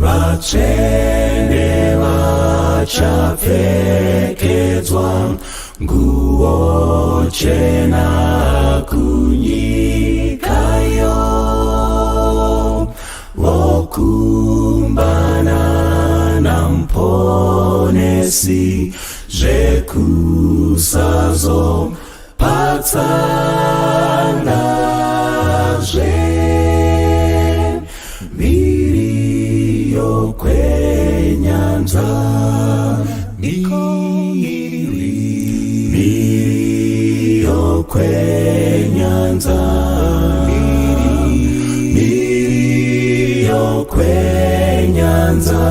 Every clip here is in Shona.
vatsvene vachapfekedzwa nguo chena kunyikayo, vokumbana namuponesi zvekusazo patsangazve miri yokwenyanza, miri yokwenyanza, miri yokwenyanza,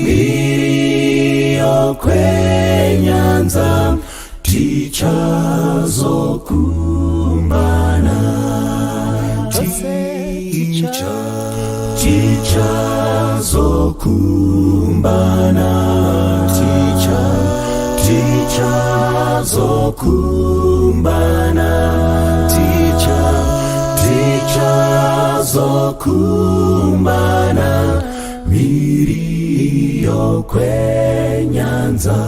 miri yokwenyanza, tichazokumbana, tichazokumbana, tichazokumbana, tichazokumbana, miri yokwenyanza.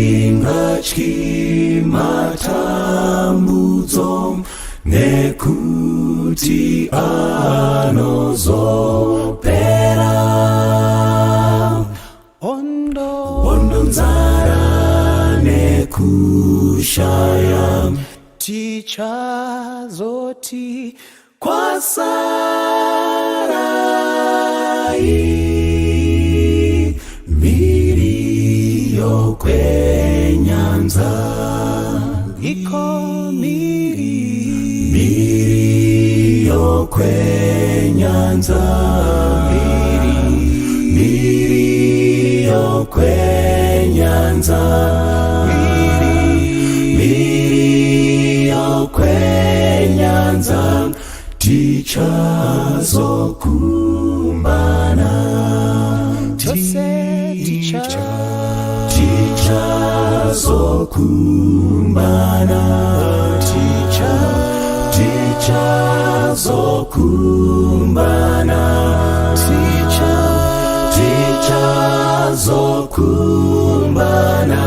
Handingatyi matambudzo nekuti anozopera, hondo, nzara nekushaya, tichazoti kwasarai miri yokwenyanza, miri yokwenyanza, miri yokwenyanza, miri yokwenyanza, tichazokumbana, tichazokumbana, tichazokumbana, tichazokumbana,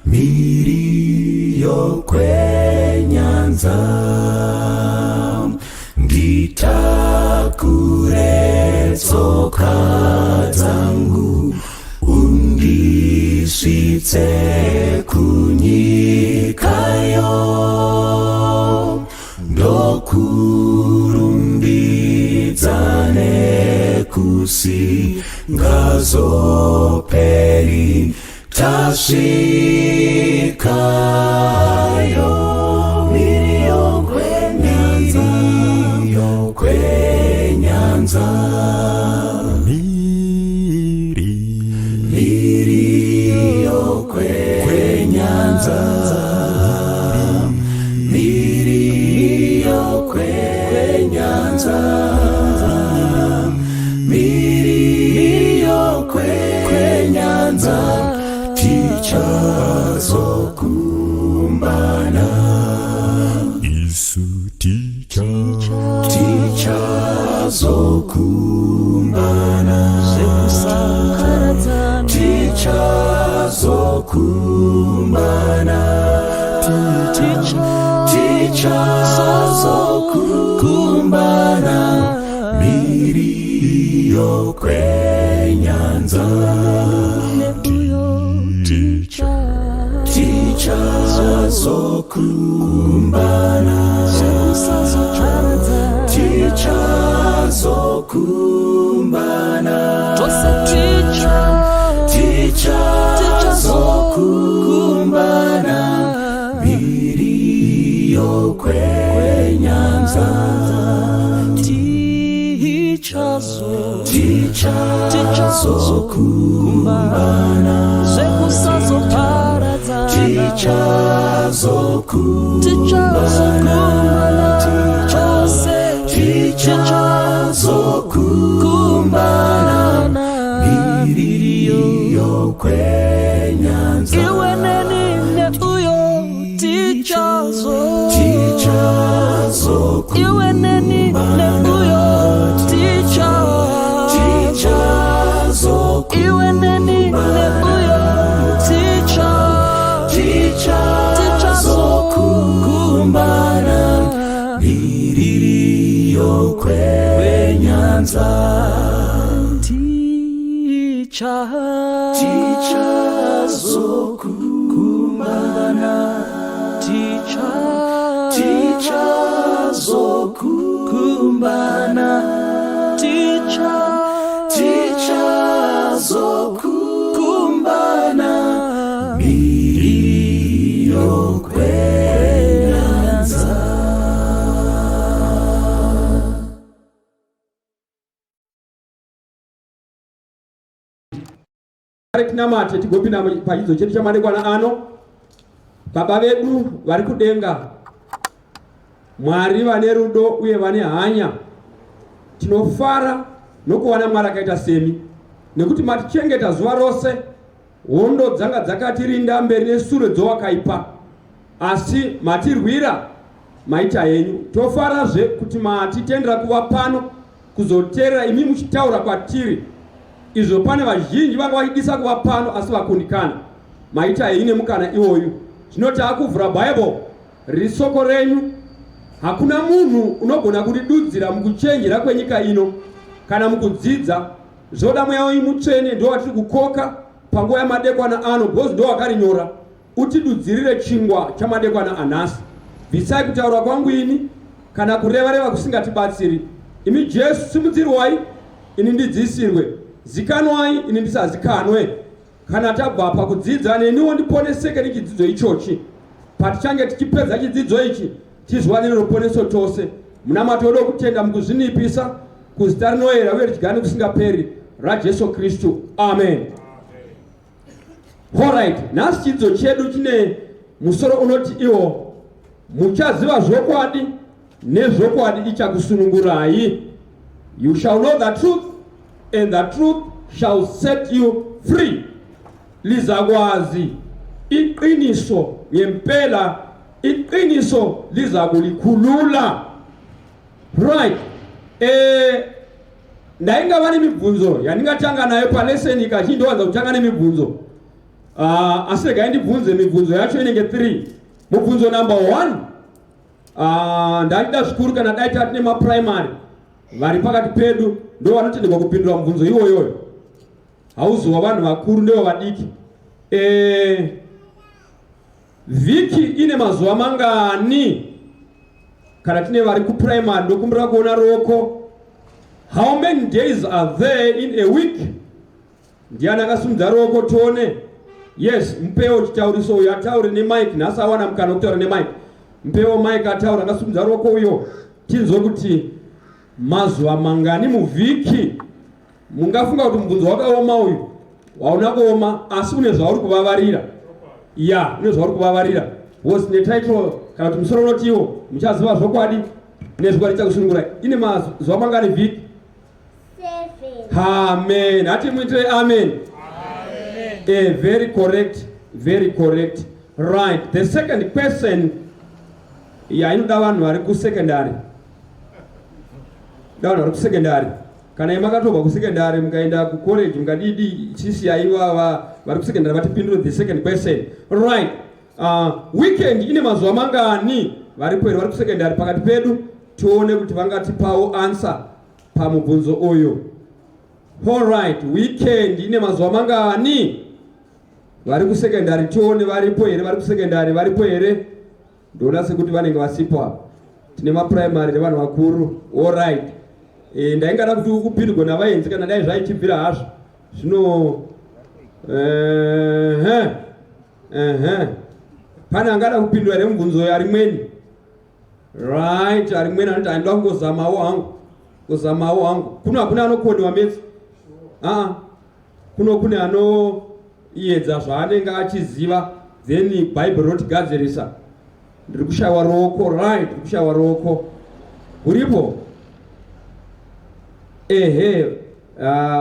miri yokwenyanza. Nditakure tsoka dzangu, undisvitse kunyikayo, ndokurumbidza nekusingazoperi, tasvikayo miri yokwenyanza, yokwenyanza, miri yokwenyanza, miri yokwenyanza, miri yokwenyanza, tichazokumbana, Isu tichazokumbana, tichazokumbana, tichazokumbana, miri yokwenyanza, tichazokumbana, tichazokumbana, tichazokumbana, miri yokwenyanza, tichazokumbana, tichazokumbana, tichazokumbana, miri yokwenyanza, iwe nenine uyo tichazokumbana, tichazokumbana, iwe nenine Mbiriyo kwenyanza Ticha zokumbana Ticha zokumbana Ticha zokumbana Mbiriyo kwenyanza. Namate tigopina pachidzo chedu chamadekwana ano. Baba vedu vari kudenga, Mwari vane rudo uye vane hanya, tinofara nokuwana Mwari akaita semi nekuti matichengeta zuva rose. Hondo dzanga dzakatirinda mberi neshure dzowakaipa, asi matirwira maita henyu. Tofarazve kuti matitendera kuva pano kuzoteerera imi muchitaura kwatiri. Izvo pane vazhinji vanga vachidisa kuva pano asi vakundikana. Maita henyu nemukana iwoyu. Zvinoti akuvhura Bible risoko renyu, hakuna munhu unogona kuridudzira mukuchenjera kwenyika ino kana mukudzidza. Zvoda mweya wenyu mutsvene ndo watiri kukoka panguva yamadekwana ano, because ndo wakarinyora utidudzirire chingwa chamadekwana anhasi. Bvisai kutaura kwangu ini kana kureva-reva kusingatibatsiri. Imi Jesu simudzirwai, ini ndidzisirwe. Zikanwai, ini ndisazikanwe. Kana tabva pakudzidza neniwo ndiponeseke nechidzidzo ichochi. Patichange tichipedza chidzidzo ichi tizwane ruponeso tose. Muna matodo kutenda mukuzvinipisa kuzita rinoyera uye richigare kusingaperi raJesu Kristu. Amen. Alright, nhasi chidzidzo chedu chine musoro unoti iwo muchaziva zvokwadi nezvokwadi ichakusunungurai. You shall know the truth and the truth shall set you free. Lizakwazi iqiniso ngempela, iqiniso lizakulikhulula. Right. Ndaingava nemibvunzo yandingatanga nayo paleseni kazhinji ndowanza kutanga nemibvunzo. Asi regai ndibvunze mibvunzo yacho inenge 3. Mubvunzo number 1, ndachida zvikuru kana dai tati nemaprimary vari pakati pedu ndo vanotendekwa kupindura mubvunzo iwoyoyo. Hauzuva vanhu vakuru ndevo vadiki. Vhiki ine mazuva mangani? Kana tine vari kuprimary ndokumbira kuona roko. How many days are there in a week? Ndiani akasimudza roko tuone. Yes, mpewo chitauriso uyo ataure nemike. Nhasi awana mukana wokutaura nemike. Mpewo mike ataura akasimudza roko uyo. Tinzwe kuti mazuva mangani muvhiki. Mungafunga kuti mubvunzo wakaoma uyu wauna kuoma, asi une zvauri kuvavarira. Ya, une zvauri kuvavarira. Was ne title kana kuti musoro unoti iwo muchaziva zvokwadi nezvokwadi chakusunungura. Ine mazuva mangani vhiki? 7. Amen. Hati muitire amen. Amen. Very correct. Very correct. Right. The second question, inoda vanhu vari kusekondari. Vanhu vari kusekondari. Kana imakatobva kusekondari mukaenda kucollege mukadidi chisiyaiva vari kusekondari vatipindure the second question. Right. Weekend ine mazuva mangani varipo here vari kusekondari pakati pedu? Tione kuti vangatipawo answer pamubvunzo uyu. All right. Weekend ine mazuva mangani vari kusekondari? Tione varipo here vari kusekondari varipo here? Ndona sekuti vanenge vasipo. Tine maprimary nevanhu vakuru. All right. Ndaingada kuti ukupindurwe navaenzi kana dai zvaichibvira hazvo. Zvino pane angada kupindura remubvunzo arimweni. Right, arimweni anoti andida kungozamawo hangu. Kuzamawo hangu. Kune anokoniwa metsi? Kune anoedza zvaanenge achiziva then Bible rotigadzirisa. Ndiri kushayiwa roko. Right, ndiri kushayiwa roko. Uripo?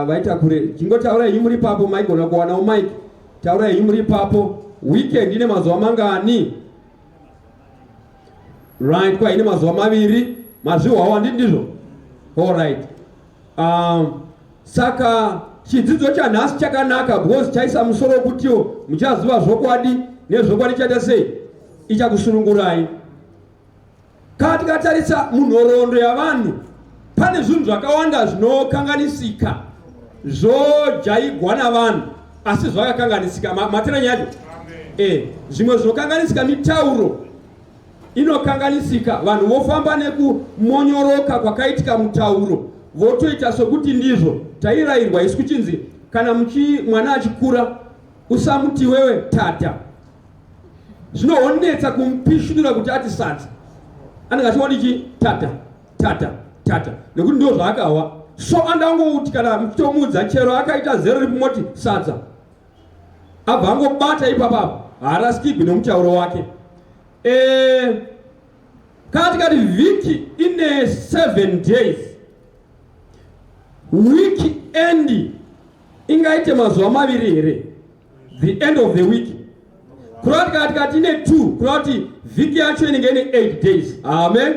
Vaita kure. Chingotaura henyu muri papo, maigona kuwanawo mike. Taura henyu muri papo. Weekend ine mazuva mangani? Right, kwa ine mazuva maviri. Mazviwawo ndizvo. All right. Saka chidzidzo chanhasi chakanaka because chaisa musoro kutiwo muchaziva zvokwadi nezvokwadi chaita sei ichakusunungurai. Kana tikatarisa munhoroondo yavanhu pane zvinhu zvakawanda zvinokanganisika zvojaigwa navanhu asi zvakakanganisika matera nyacho. Zvimwe zvinokanganisika mitauro inokanganisika, vanhu vofamba nekumonyoroka kwakaitika mutauro votoita sokuti ndizvo. Tairayirwa isu kuchinzi kana mwana achikura usamuti wewe tata. Zvinoonetsa kumupishunura kuti ati sadza. Anenge achiona ichi tata tata tata nekuti ndizvo zvaakawa. So andangouti kana muchitomudza chero akaita zero ripomoti sadza, abva angobata ipapapo haarasikirwi nomutauro wake. Kana tikati vhiki ine 7 days, wiki end ingaite mazuva maviri here, the end of the week. Kurati katikati ine 2, kurati vhiki yacho inenge ine 8 days. Amen.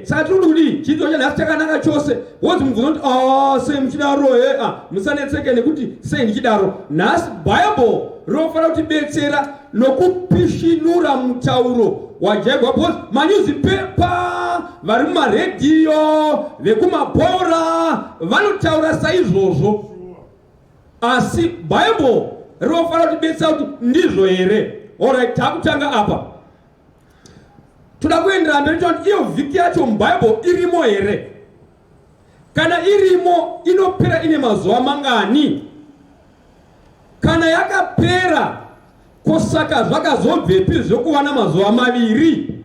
Saka tiri kuti chidzo chanhasi chakanaka chose. Wonzi mubvunza kuti sei muchidaro musanetseke nekuti sei ndichidaro. Nhasi Bible rinofanira kutibetsera nokupishinura mutauro wajaigwa, because manyuzipepa vari mumaredhiyo vekumabhora vanotaura saizvozvo, asi Bible rinofanira kutibetsera kuti ndizvo here. Alright, takutanga apa. Toda kuendera mberi kuti iyo vhiki yacho muBible irimo here. Kana irimo inopera ine mazuva mangani? Kana yakapera kosaka zvakazobvepi zvokuva namazuva maviri?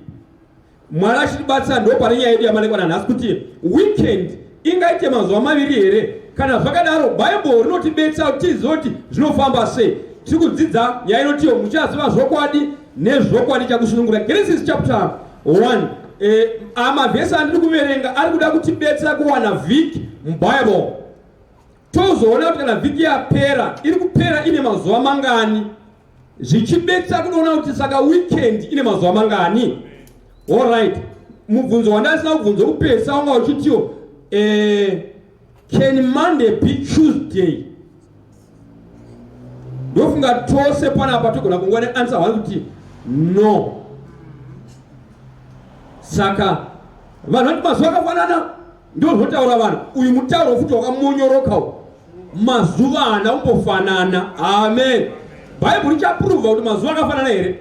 Mwari achitibatsira ndo pane nyaya yedu yamanekwana nhasi kuti weekend ingaite mazuva maviri here. Kana zvakadaro Bible rinotibetsera kuti tizive kuti zvinofamba sei. Tiri kudzidza nyaya inotiyo muchaziva zvokwadi nezvokwadi chakusunungura. Genesis chapter 1. Amavhesi andiri kuverenga ari kuda kutibetsera kuwana vhiki muBible. Tozoona kuti kana vhiki yapera iri kupera ine mazuva mangani, zvichibetsera kunoona kuti saka weekend ine mazuva mangani. Alright, mubvunzo wandasina kubvunzo kupesa wanga uchitiyo can Monday be Tuesday? Ndofunga tose panapa togona kungwana answer wani kuti no. Saka vanhu vati mazuva akafanana ndio zvotaura vanhu. Uyu mutauro futi wakamonyorokawo, mazuva haana kumbofanana. Amen. Bible richaprova kuti mazuva akafanana here.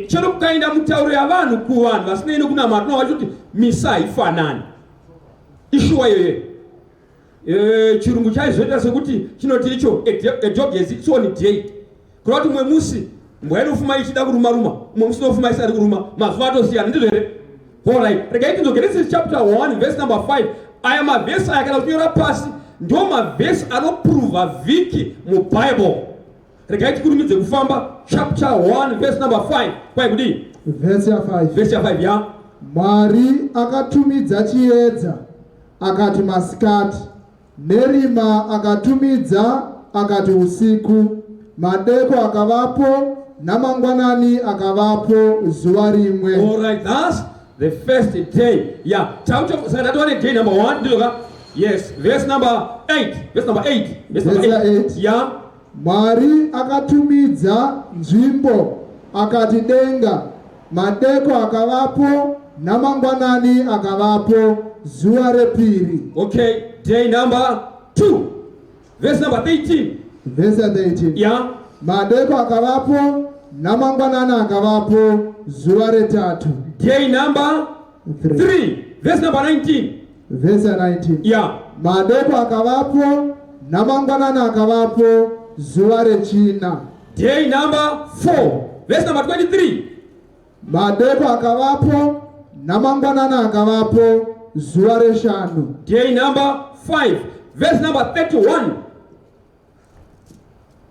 Chero kukaenda mutauro yavanhu kuvanhu vasina ino kunamata unoona kuti misa haifanani. Ishuwa iyoyo. Chirungu chaizoita sekuti chinoti icho a dog has its own day. Kurati mwe musi mbwaino fuma ichida kuruma ruma, mwe musi nofuma isari kuruma, mazuva atosiyana ndizvo here. Alright, regai tinzo Genesis chapter 1 verse number 5. Aya mavhesi aya kana kunyora pasi ndio mavhesi anoprova vhiki muBible. Regai tikurumidze kufamba chapter 1 verse number 5. Kwai kudi? Verse ya 5. Verse ya 5 ya. Mwari akatumidza chiedza akati masikati, nerima akatumidza akati usiku, madeko akavapo namangwanani akavapo zuva rimwe. Alright, that's the first day. Yeah. That one day number 1. Ndiloka? Yes. Verse number 8. Verse number 8. Verse number 8. Yeah. Mwari akatumidza nzvimbo akati denga, madeko akavapo namangwanani akavapo zuva repiri. Okay. Day number 2. Verse number 13. Verse 13. Yeah. Madeko akavapo namangwanani akavapo zuva retatu. Day number 3. Verse number 19. Verse 19. Yeah. Madeko akavapo namangwanani akavapo zuva rechina. Day number 4. Verse number 23. Madeko akavapo namangwanani akavapo zuva reshanu. Day number 5. Verse number 31.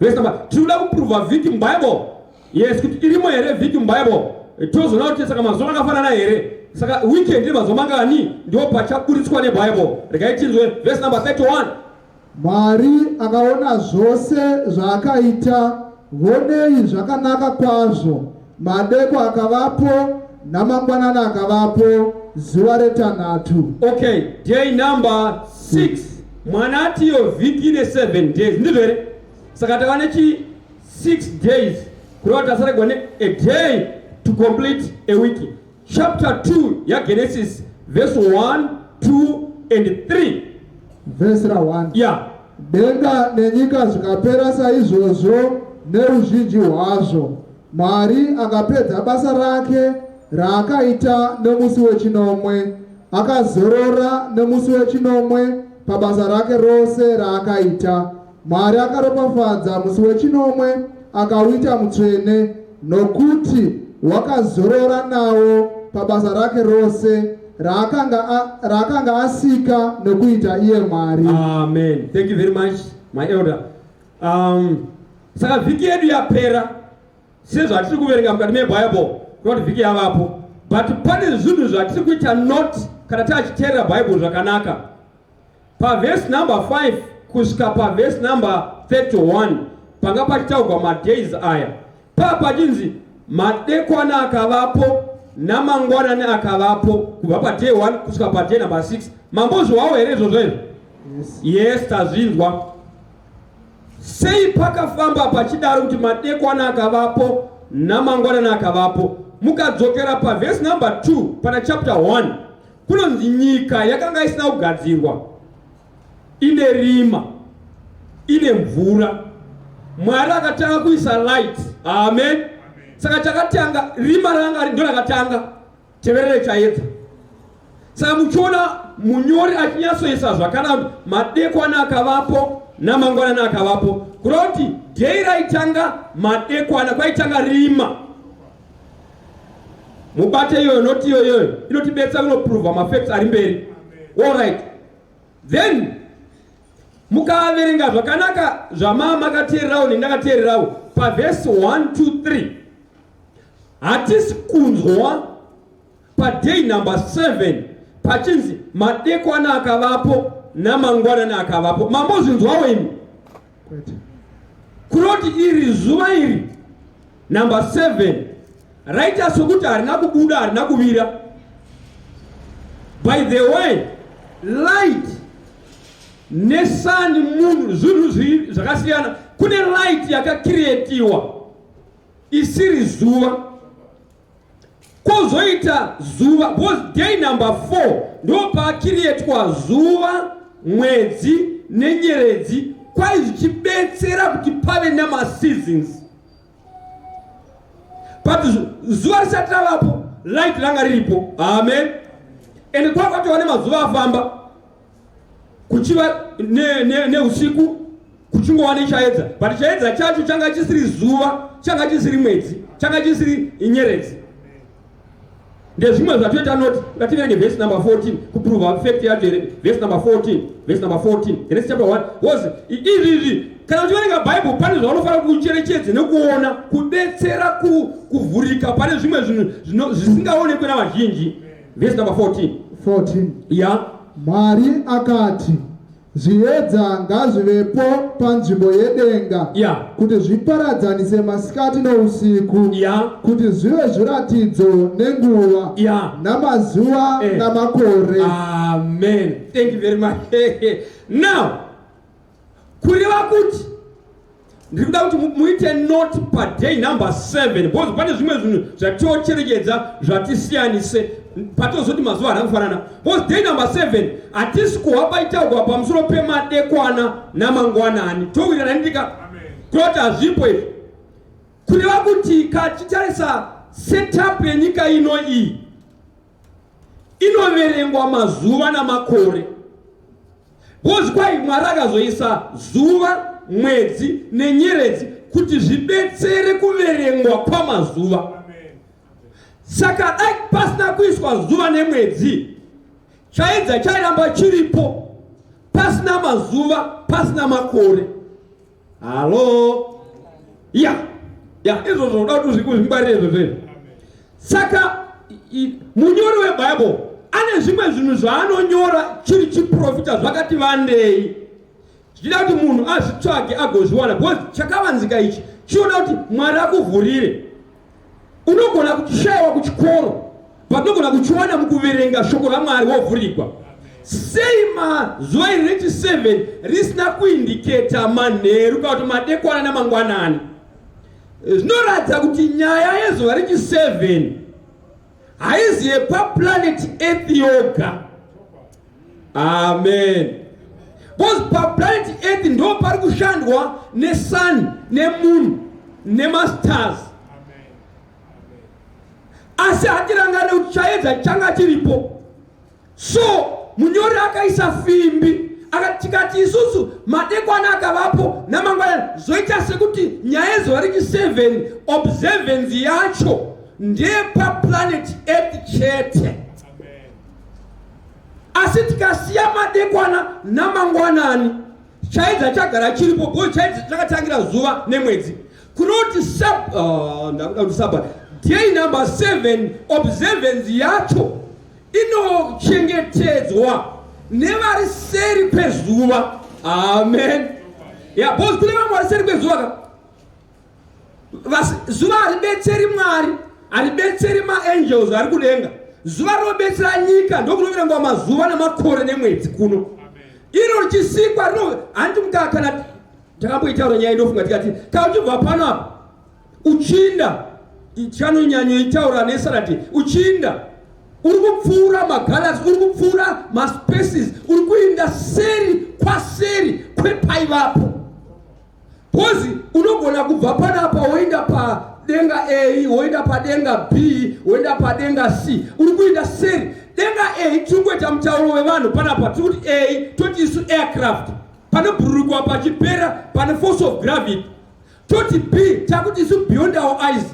Verse number. Tinoda kuprova vhiki muBible. Yes, kuti irimo here vhiki muBible. Tozoona kuti saka mazuva akafanana here. Saka weekend ine mazuva mangani ndio pachaburitswa neBible. Regai tinzwe verse number 31. Mwari akaona zvose zvaakaita, vonei zvakanaka kwazvo, madeko akavapo namangwanani akavapo zuva retanhatu. Okay, day number 6. Mwanati yo vhiki ine 7 days. Ndizvo here? Saka tava nechi 6 days. Kureva tasaregwa ne a day to complete a week. Chapter 2 ya Genesis verse 1, 2, and 3. Verse 1. Yeah. Denga nenyika zvikapera saizvozvo neuzhinji hwazvo, Mwari akapedza basa rake raakaita nemusi wechinomwe, akazorora nemusi wechinomwe pabasa rake rose raakaita. Mwari akaropafadza musi wechinomwe akauita mutsvene, nokuti wakazorora nawo pabasa rake rose raakanga asika nokuita iye Mwari. Amen. Thank you very much, my elder. Saka vhiki yedu yapera, sezvo hatiri kuverenga mukati meBible, kuti vhiki yavapo, but pane zvinhu zvatiri kuita note kana tachiteerera Bible zvakanaka. Paverse number 5 kusvika paverse number 31 panga pachitaurwa madays aya. Pachinzi madekwana akavapo namangwanani akavapo kubva paday 1 kusvika paday number 6. Mambozvawo here izvozvo izvo? Yes, tazvinzwa. Sei pakafamba pachidaro kuti madekwana akavapo namangwanani akavapo? Mukadzokera paverse number 2 pana chapter 1 kunonzi nyika yakanga isina kugadzirwa, ine rima, ine mvura. Mwari akatanga kuisa light. Amen. Saka chakatanga rima ranga ndo rakatanga teverere chaedza. Saka muchiona munyori achinyasoisa zvakanaka madekwana akavapo namangwanani akavapo, kuroti day raitanga madekwana kwaitanga rima. Mubate iyoyo noti iyoyo inotibetsa kunoprova mafacts ari mberi. All right. Then mukaverenga zvakanaka zvamakateererawo nendakateererawo paverse 1 2 3 hatisi kunzwa paday number 7 pachinzi madekwana akavapo namangwanani akavapo. Mambozvinzwawo imi kuroti iri zuva iri number 7 raita sokuti harina kubuda harina kuvira. By the way, light nesun moon zvinhu zvakasiyana. Kune light yakakreatiwa isiri zuva, kozoita zuva, because day number 4 ndo pakreatwa zuva, mwedzi nenyeredzi, kwai zvichibetsera kuti pave namaseasons. But zuva risati ravapo light ranga riripo. Amen. And kwakatowa nemazuva afamba kuchiva neusiku kuchingova nechaedza, but chaedza chacho changa chisiri zuva, changa chisiri mwedzi, changa chisiri nyeredzi. Ndezvimwe zvatoita noti ngativenge verse number 14 kuprova fact yacho here. Verse number 14 Genesis chapter 1 was izvi kana uchiverenga Bible pane zvaunofanira kucherechedza nekuona kubetsera kuvhurika pane zvimwe zvinhu zvisingaonekwi navazhinji. Verse number 14. Yeah. Mwari akati, zviedza ngazvivepo panzvimbo yedenga, kuti zviparadzanise masikati nousiku, kuti zvive zviratidzo nenguva, namazuva namakore. Amen. Thank you very much. Now, kureva kuti ndikuda kuti muite note paday number 7 because pane zvimwe zvinhu zvatiocherechedza zvatisiyanise patozoti mazuva akafanana. Because day number 7 hatisi kuhabaitaurwa pamusoro pemadekwana namangwanani. Tokuita ndika kuti hazvipo izvi. Kureva kuti kachitarisa setup yenyika ino iyi inoverengwa mazuva namakore. Because kwai Mwari akazoisa zuva, mwedzi nenyeredzi kuti zvibetsere kuverengwa kwamazuva. Saka dai pasina kuiswa zuva nemwedzi, chaedza chairamba chiripo pasina mazuva, pasina makore. Halo. Izvo zvoda kuti zvingwarire izvozvo. Saka munyori weBible ane zvimwe zvinhu zvaanonyora chiri chiprofita zvakati vandei, zvichida kuti munhu azvitsvage agozviwana. Because chakavanzika ichi chinoda kuti Mwari akuvhurire. Unogona kuchishaiwa kuchikoro, but unogona kuchiwana mukuverenga shoko raMwari wovhurikwa. Sei mazuva iri rechi7 risina kuindiketa manheru kana kuti madekwana namangwanani? Zvinoratidza kuti nyaya yezuva rechi7 haizi yepaplanet Earth yoga. Amen. Because pa planet Earth ndo pari kushandwa ne sun, ne moon, ne stars. Asi hatirangane uchaedza changa chiripo. So munyori akaisa fimbi akatikati isusu madekwana akavapo namangwana zoita sekuti nyaya zvari 7 observance yacho ndepa planet Earth chete. Asi tikasiya madekwana namangwanani chaedza chagara chiripo bo chaedza chakatangira zuva nemwedzi kunoti ndakuda day number 7 observance yacho inochengetedzwa nevari seri kwezuva. Amen. Yeah, boss kune vamwe vari seri kwezuva zuva haribetseri Mwari, haribetseri maangels ari kudenga. Zuva rinobetsera nyika, ndokunoverengwa mazuva namakore nemwedzi kuno. Iro chisikwa handi mukakana takamboitaura nyaya inofunga tikati kana uchibva pano apa uchinda chanonyanyoitaura nesarati uchinda uri kupfuura magalaxy, uri kupfuura maspaces, uri kuinda seri kwaseri kwepaivapo. Pozi unogona kubva panapa woenda padenga A, woenda padenga B, woenda padenga C, uri kuinda seri. Denga A tungweta mutauro wevanhu panapa tikuti A toti isu aircraft panobhururukwa pachipera pane force of gravity. Toti B takuti isu beyond our eyes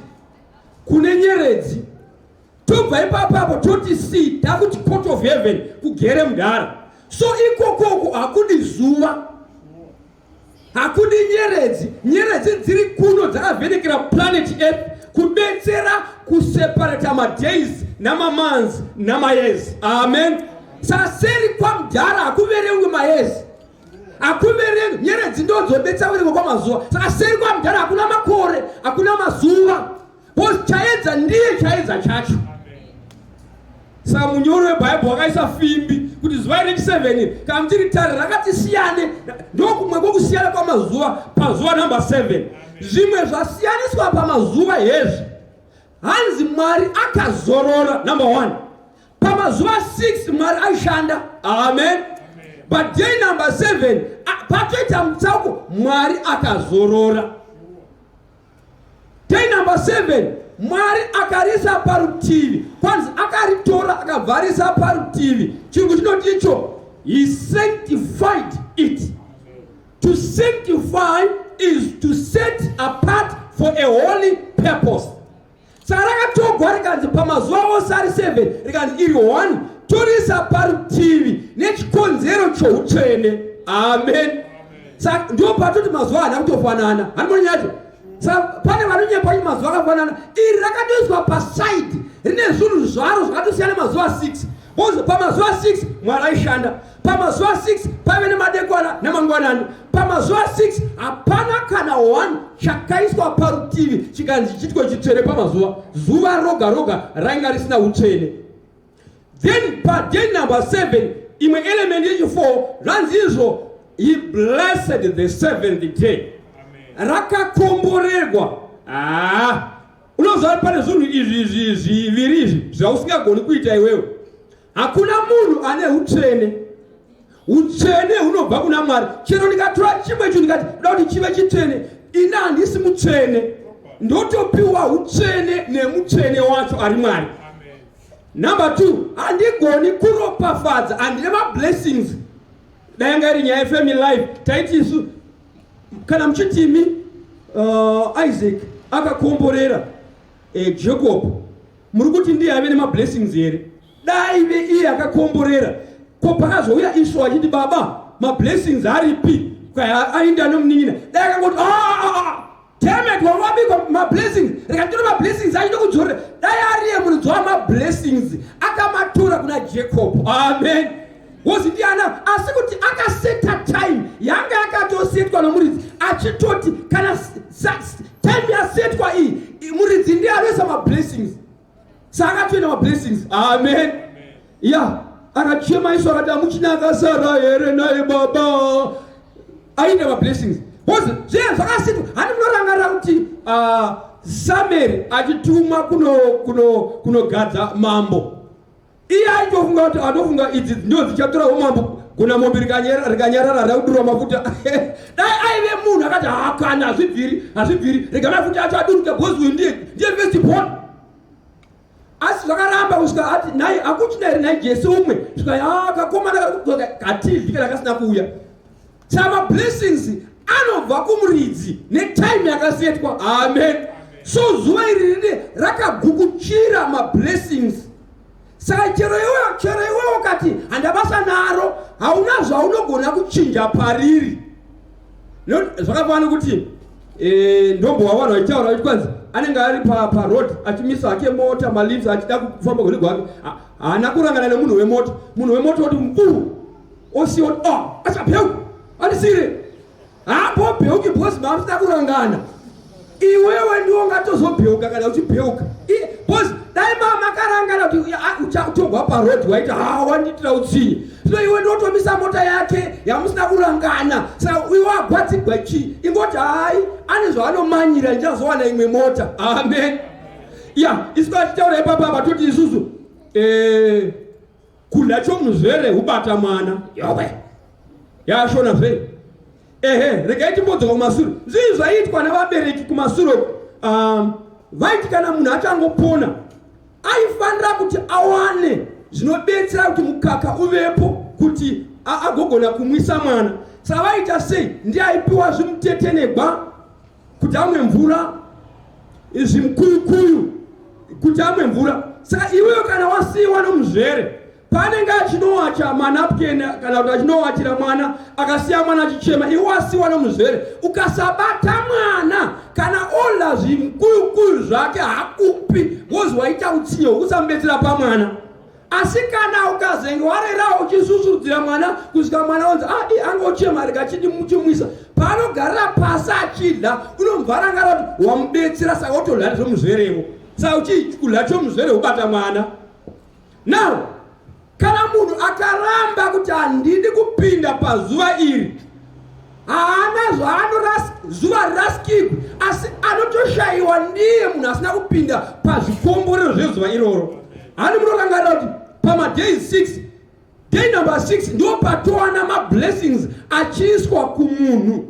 kune nyeredzi. Tobva ipapapo toti C takuti court of heaven kugere mudhara. So ikokoko hakudi zuva, hakudi nyeredzi. Nyeredzi dziri kuno dzakavhenekera planet Earth kubetsera kuseparata madays namamonths namayears. Amen. Saseri kwa mudhara hakuverengwi mayears, hakuverengwi nyeredzi ndodzobetsa kuverenga kwa mazuva. Saka seri kwa mudhara hakuna makore, hakuna mazuva. Bosi chaedza ndiye chaedza chacho. Saka munyori weBhaibheri wakaisa fimbi kuti zuva rechi7 kana mutiritare rakati siyane, ndokumwe kwokusiyana kwamazuva pazuva namba 7. Zvimwe zvasiyaniswa pamazuva hezvi hanzi Mwari akazorora. Number 1, pamazuva 6 Mwari aishanda. Amen. But day number 7 patoita mutsauko Mwari akazorora. Day number 7 Mwari akarisa parutivi, kwanza akaritora akavharisa parutivi. Chinhu chinoti icho he sanctified it. To sanctify is to set apart for a holy purpose. Saka rakatogwa rikanzi pamazuva ose ari 7 rikanzi iri 1 torisa parutivi nechikonzero choutsvene. Amen. Saka ndio patoti mazuva haana kutofanana. Hanimoni yacho. Saka pane vanonyepa kuti mazuva akafanana. Iri rakatoiswa paside rine zvinhu zvaro zvakatosiyana mazuva 6. Bozi pamazuva 6 Mwari aishanda. Pamazuva 6 pave nemadekwana namangwanani. Pamazuva 6 hapana kana 1 chakaiswa parutivi chikanzi chitwe chitsvene pamazuva. Zuva roga roga rainga risina utsvene. Then day number 7 imwe element yechi4 ranzi izvo he blessed the 7th day. Rakakomborerwa. Unoziva pane zvinhu izvi zviviri izvi zvausingagoni kuita iwewe. Hakuna munhu ane utsvene. Utsvene hunobva kuna Mwari. Chero ndikatora chimwe chinhu ndikati kuda kuti chive chitsvene, ina handisi mutsvene, ndotopiwa utsvene nemutsvene wacho ari Mwari. Number 2, handigoni kuropafadza, handine mablessings. Danga iri nyaya yefamily life taiti isu kana muchitimi Isaac akakomborera Jacob, muri kuti ndiye ave nemablessings here. Daive iye akakomborera ko pakazouya Esau achiti baba mablessings aripi aenda nomunin'ina. Dai akangoti temet wawabikwa mablessings rikatora mablessings achida kudzorera. Dai ariye muridzi wamablessings akamatora kuna Jacob. Amen. Wozi ndiana asi kuti akaseta time yanga yakatosetwa nomuridzi achitoti kana time yasetwa iyi muridzi ndiye anoisa mablessings. Saka akatoenda mablessings. Amen. Ya akachema Esau akati amuchina Sara here naye baba aine mablessings. Wozi zvinhu zvakasitwa. Hani munorangarira kuti Samuel achitumwa kunogadza mambo. iye aitofunga kuti anofunga idzi ndio dzichatora umambo kuna mombe rikanyarara raudurwa mafuta dai aive munhu akati hakana hazvibviri rega mafuta acho aduruka bhozi uyu ndiye first born. Asi zvakaramba kusvika ati nai akuchina here nai Jesu umwe svika akakomana kativhika rakasina kuuya. Saka mablessings anobva kumuridzi netime yakasetwa. Amen. So zuva iri rakagukuchira mablessings. Saka chero iwewe kati handabasa naro hauna zvaunogona kuchinja pariri. Zvakafanana kuti ndombo wavanhu vachitaura kuti kwanzi anenge ari paroad achimisa hake mota malifts achida kufamba gori gwake haana kurangana nemunhu wemota. Munhu wemota oti mbu osiwo achapeuka andisire haambopeuki bhosi mamusina kurangana. Iwewe ndiwo ngatozopeuka kana uchipeuka bhosi dai makarangana kuti uchogwa paroad waiti wanditira utsinye. So iwe ndotomisa mota yake yamusina kurangana. Saka iwe wagwadzigwa chii ingoti hai ane zvaanomanyira ndichazowana imwe mota. Amen. Isu achitaura ipapa toti isusu kudya chomuzvere hubata mwana yowe yashona zvei. Regai timbodzoka kumasuro. Zvinhu zvaitwa navabereki kumasuro vaiti kana munhu achangopona aifanira kuti awane zvinobetsera kuti mukaka uvepo kuti agogona kumwisa mwana. Saka vaita sei? Ndiye aipiwa zvimutetenegwa kuti amwe mvura, zvimukuyukuyu kuti amwe mvura. Saka iwewe kana wasiyiwa nomuzvere paanenge achinowacha manapukeni kana kuti achinowachira mwana akasiya mwana achichema, iwe wasiyiwa nomuzvere ukasabata mwana kana ola zvimukuyukuyu zvake hakupi ngozi waita utsinye hwokusamubetsera pamwana. Asi kana ukazenge warerawo uchisusurudzira mwana kusvika mwana onzi angochema rega chimwisa paanogarira pasi achidya unomvarangara kuti wamubetsera saka wotodya zvomuzverewo. Saka uchikudya chomuzvere ubata mwana. Now kana munhu akaramba kuti handidi kupinda pazuva iri haana zuva rirasikirwe asi anotoshayiwa ndiye munhu asina kupinda pazvikomborero zvezuva iroro. Hani munokangarira kuti pamaday 6 day number 6 ndo patowana mablessings achiiswa kumunhu.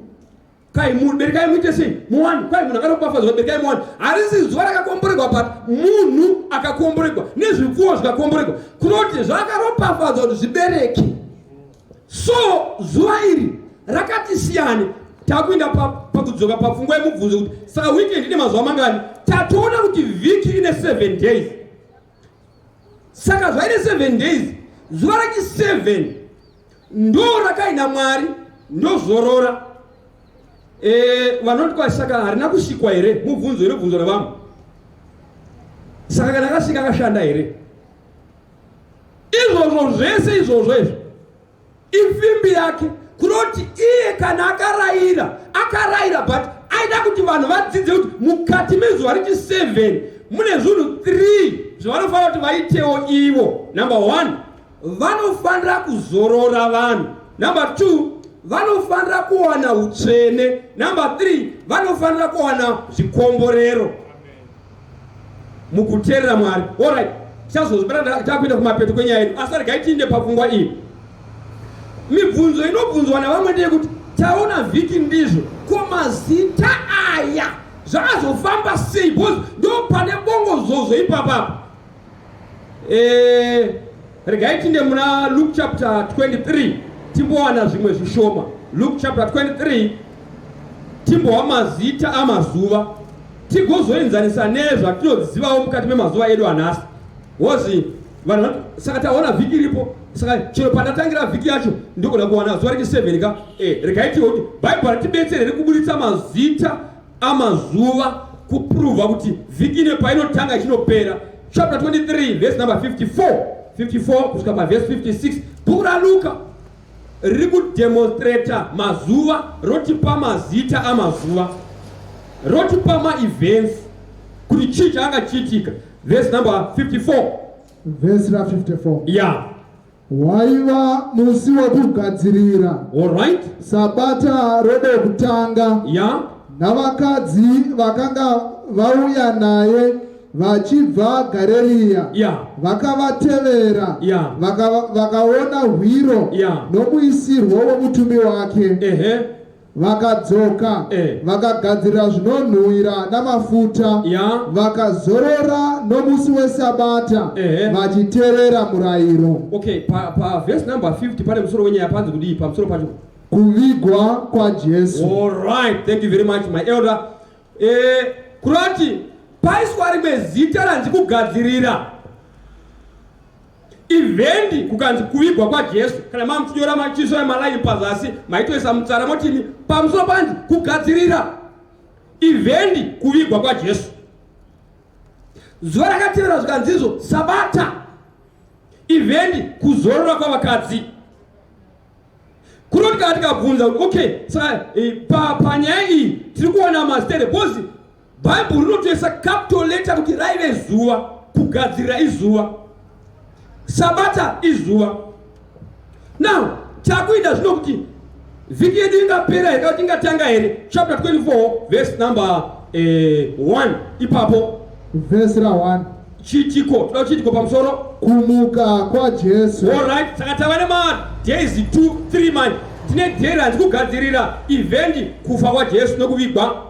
Kai munhu berekai muite sei muwani kwai munhu akatopafadzwa berekai muwani harisi zuva rakakomboregwa but munhu akakomboregwa nezvipfuwo zvikakomboregwa kunoti zvakaropafadzwa kuti zvibereke. So zuva iri rakati siyane. Takuenda pakudzoka papfungwa yemubvunzo kuti saka weekend ine mazuva mangani? Tatoona kuti vhiki ine 7 days. Saka zvaine 7 days zuva rachi 7 ndo rakaina Mwari ndozorora. Vanoti kwa saka harina kushikwa here mubvunzo ine bvunzo ravamwe. Saka kana akasvika akashanda here? Izvozvo zvese izvozvo izvo ifimbi yake kunoti iye kana akarayira but aida kuti vanhu vadzidze kuti mukati mezuva richi 7 mune zvinhu 3 zvavanofanira kuti vaitewo ivo. Number 1 vanofanira kuzorora vanhu. Number 2 vanofanira kuwana utsvene. Number 3 vanofanira kuwana zvikomborero mukuteerera Mwari. Alright, tichazozopera takuenda kumapeto kwenyaya yedu asi regai tiinde papfungwa iyi. Mibvunzo inobvunzwa navamwe ndeyekuti taona vhiki ndizvo ko mazita aya zvakazofamba sei because ndo pane bongozozo ipapapa. Regai tiinde muna Luke chapter 23 timbowana zvimwe zvishoma. Luke chapter 23 timbowa mazita amazuva tigozoenzanisa nezvatinozivawo mukati memazuva edu anhasi. Wozi vanhu saka taona vhiki ripo. Saka chero pandatangira vhiki yacho ndogona kuwana zuva richi 7 ka regaitiwo kuti bhaibhari tibetsere rikuburitsa mazita amazuva kupruva kuti vhiki ine painotanga ichinopera. Chapter 23 verse number 54 kusvika paverse 56 bhuku raLuka riri kudemonstrata mazuva, rotipa mazita amazuva, rotipa maevents kuti chii chaanga chiitika. Verse number 54 verse 54 yeah. Waiva musi wokugadzirira. Alright. Sabata rodokutanga. Yeah. Navakadzi vakanga vauya naye vachibva Galirea vakavatevera vakaona hwiro nomuisirwo womutumi wake vakadzoka vakagadzira zvinonhuhwira namafuta vakazorora nomusi weSabata vachiteerera murayiro. Okay, pa verse number 50 pane musoro wenyaya panzi kudii pamusoro pacho kuvigwa kwaJesu. All right, thank you very much my elder. Kurati paiswa rimwe zita ranzi kugadzirira ivendi kukanzi kuvigwa kwaJesu. Kana mamuchinyora machiso emalaini pazasi maitoisa mutsara motini pamusoro panzi kugadzirira ivendi kuvigwa kwaJesu. Zuva rakatevera zvikanzizo Sabata ivendi kuzorora kwavakadzi. Kuroti kana tikabvunza okay panyaya iyi tiri kuona mastere bozi Bible rinotoisa capital letter kuti raive zuva kugadzirira izuva Sabata izuva. Now takuita zvino kuti vhiki yedu ingapera here kana ingatanga here chapter 24 verse number 1 ipapo verse 1 chitiko toda chitiko pamusoro kumuka kwaJesu. All right, saka tava days 2-3 manje tine day ranzi kugadzirira event kufa kwaJesu nokuvigwa.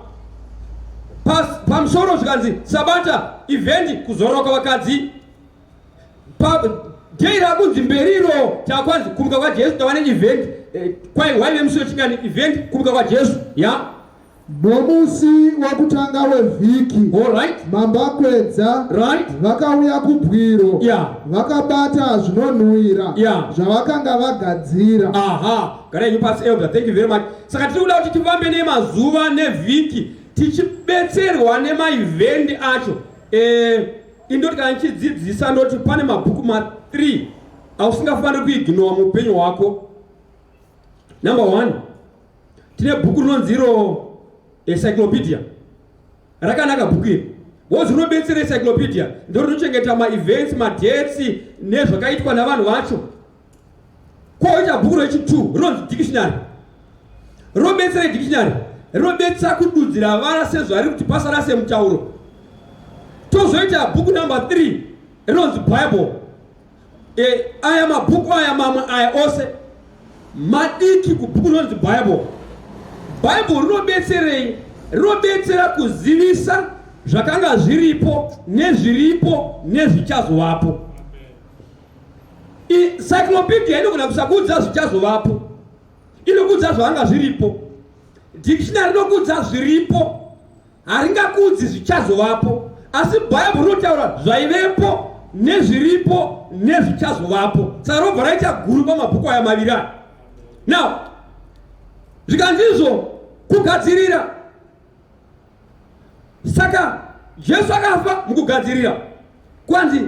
Pamusoro zvikanzi Sabata event kuzorora kwavakadzi. Day rakunzi mberiro takwanzi kumuka kwaJesu tava event kwai waive musi wechingani event kumuka kwaJesu nomusi wakutanga wevhiki mambakwedza vakauya kubwiro vakabata zvinonhuhwira zvavakanga vagadzira. Gara you pass elder, thank you very much. Saka tiri kuda kuti tifambe nemazuva nevhiki tichibetserwa nemaevent acho. Indoti kana chidzidzisa ndoti pane mabhuku 3 ausingafaniri kuignora muupenyu hwako. Number 1 tine bhuku rinonziro encyclopedia rakanaka bhuku iri wozi rinobetsera encyclopedia ndiro rinochengeta maevents madates nezvakaitwa navanhu vacho. Koita bhuku rechi2 rinonzi dictionary rinobetsera dictionary rinobetsera kududzira vana sezvari kuti pasara semutauro. Tozoita bhuku number 3 rinonzi Bible. Aya mabhuku aya mamwe aya ose madiki kubhuku rinonzi Bible. Bible rinobetserei? Rinobetsera kuzivisa zvakanga zviripo nezvichazovapo. Encyclopedia inogona kusakudza zvichazovapo, inokudza zvanga zviripo. Dictionary inokudza zviripo, haringakudzi zvichazovapo. Asi Bible rinotaura zvaivepo nezviripo nezvichazovapo. Saka robva raita guru pamabhuku aya maviri aya. Now zvikanzizvo kugadzirira. Saka Jesu akafa mukugadzirira. Kwanzi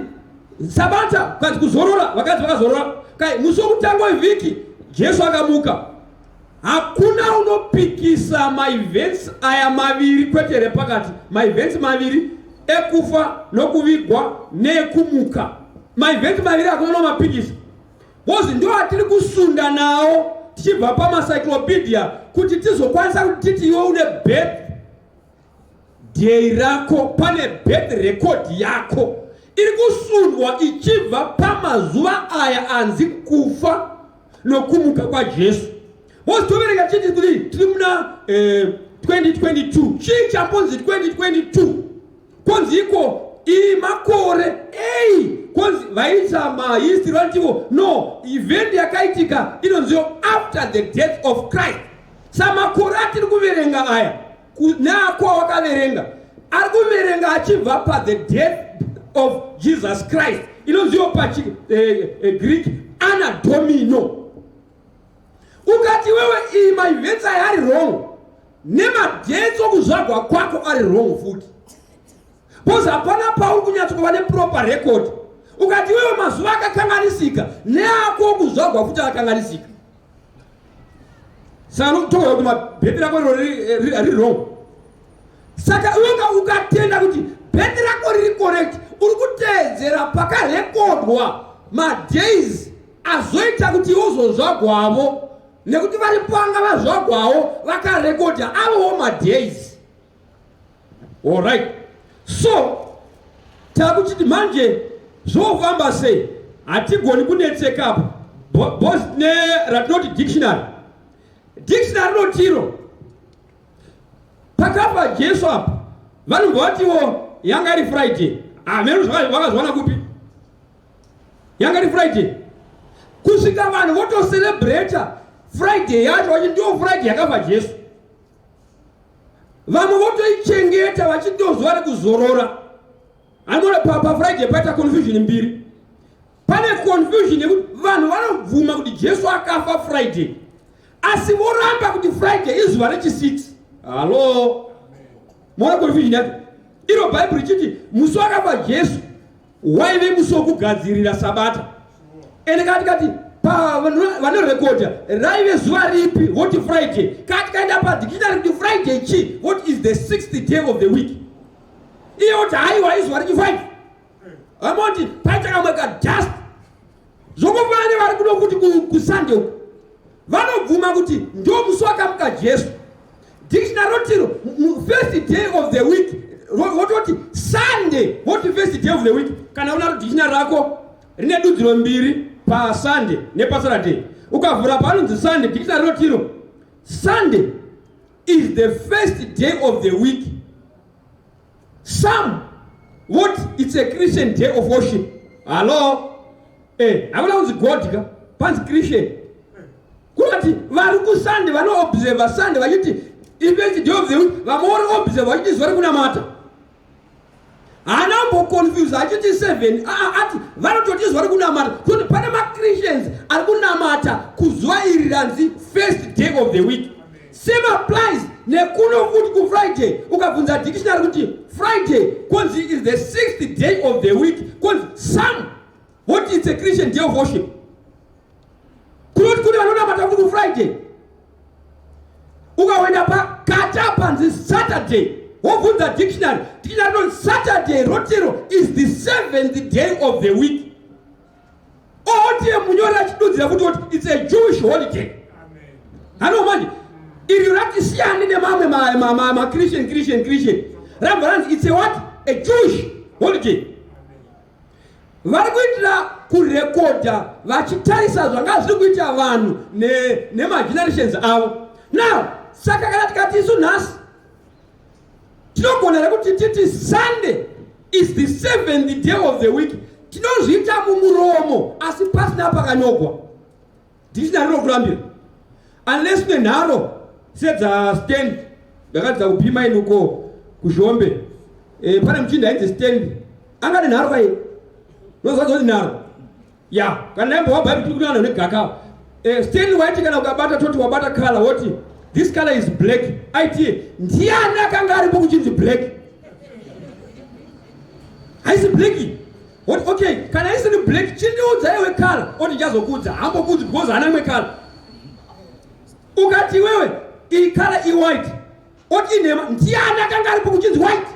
Sabata kwanzi kuzorora, vakadzi vakazorora. Kai musi wokutanga wevhiki Jesu akamuka. Hakuna unopikisa maevents aya maviri kwetere pakati. Maevents maviri ekufa nokuvigwa neekumuka. Maevents maviri hakuna mapikisa. Bozi ndio atiri kusunda nawo tichibva pamacyclopedia kuti tizokwanisa kuti titi iwe une birthday rako pane birth record yako iri kusundwa ichibva pamazuva aya anzi kufa nokumuka kwaJesu. Wozitovereka chiti kuti tiri muna 2022 chii chambonzi 2022 konzi iko makore konzi vaita mahistory vantivo no event yakaitika inonziyo after the death of Christ. Samakore atiri kuverenga aya nako wakaverenga ari kuverenga achibva pa the death of Jesus Christ inonziyo pachi Greek Anno Domini. Ukati wewe iyi maevents aya ari wrong nemadates okuzvarwa kwako ari wrong futi. Boza hapana pauri kunyatsokuva neproper record. Ukati wewe mazuva akakanganisika neako okuzvarwa futi akakanganisika. Saka toka kuti mabheti rako riri wrong. Saka iwe ukatenda kuti bheti rako riri correct uri kuteedzera pakarekodwa madays azoita kuti uzozvagwavo nekuti vari panga vazvagwavo vakarekodha avowo madays. All right. So takuchiti manje zvofamba sei hatigoni kunetsekapo boss ne ratinoti dictionary notiro pakafa Jesu apo vanombovatiwo yanga iri Friday. Ameno vakazwana kupi yanga iri Friday kusvika vanhu votocelebrata Friday yacho vachiti ndio Friday yakafa Jesu. Vamwe votoichengeta vachiti ndio zuva rekuzorora. Anoona pa Friday paita confusion mbiri. Pane confusion yekuti vanhu vanobvuma kuti Jesu akafa Friday, asi voramba kuti Friday izuva rechi6. Halo, mona confusion yacho. Iro Bible richiti musi wakafa Jesu waive musi wokugadzirira Sabata. Ende kati vanorekodha raive zuva ripi voti Friday. Kati kaenda padictionary kuti Friday chi what is the 6th day of the week. Iye kuti haiwa izuva rechi5. Amoti paita kamwe just zvokufanane vari kudo kuti kuSunday uku vanobvuma kuti ndio musi wakamuka Jesu. Dictionary rotiro first day of the week vototi Sunday. What is first day of the week? Kana una dictionary rako rine dudziro mbiri pa Sunday ne pa Saturday. Ukavhura panonzi Sunday, dictionary rotiro Sunday is the first day of the week. Some what it's a Christian day of worship. Hello, hakuna kunzi God ka panzi Christian. Kuti vari ku Sunday vano observe Sunday vachiti first day of the week, vamori observe vachiti zuva rekunamata. Haana confuse achiti 7 ati vanototi zuva rekunamata kuti pane ma-Christians ari kunamata kuzuva iri ranzi first day of the week. Same applies nekuno futi ku Friday. Ukabvunza dictionary kuti Friday konzi is the 6th day of the week, konzi some what is a Christian day of worship. Kuti vanonamata futi ku Friday. Ukawenda pa kata panzi Saturday wobvunza dictionary on Saturday rotero is the 7th day of the week. Oti munyora chidudzira kuti it's a Jewish holiday. Hano manje iri ratisiyani nemamwe ma Christian Rambarans, it's a what? A Jewish holiday. Vari kuitira kurekodha vachitarisa zvanga zviri kuita vanhu nemagenerations avo. Now saka kana tikati isu nhasi tinogona rekuti titi Sunday is the 7th day of the week, tinozviita mumuromo asi pasina pakanyogwa. Dictionary rinokurambira unless nenharo sedza stand ndakadza kupima inuko kuzhombe pane muchinda ainzi stand anga nenharo kai nozvadzo nenharo ya kana naimbo wabhaibheri kunana negaka stand waiti kana ukabata toti wabata color woti this color is black aiti ndiani akanga aripo kuchinzi black haisi black what okay kana isini black chindiudza iwe color oti chazokudza hambokudzi because hana imwe color ukati wewe iyi color i white oti inhema ndiani akanga aripo kuchinzi white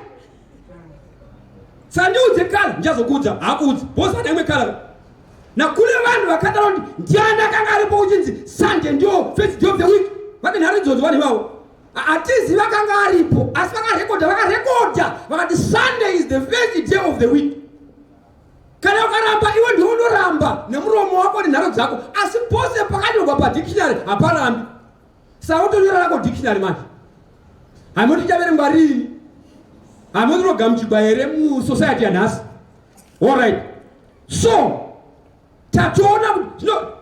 sandiudze color ndichazokudza hakudzi because hana imwe color nakune vanhu vakadaro kuti ndiani akanga aripo kuchinzi Sunday ndio first day of the week vane nhare idzodzo vanhu ivavo hatizivi vakanga aripo asi vakarekodha vakati Sunday is the first day of the week. Kana ukaramba iwe ndio unoramba nemuromo wako nenharo dzako asi pose pakanyogwa padictionary haparambi. Saka utonyora rako dictionary manje hamoti chaverengwa rini, hamoti rogamuchigwa here musociety yanhasi. Alright, so tatoona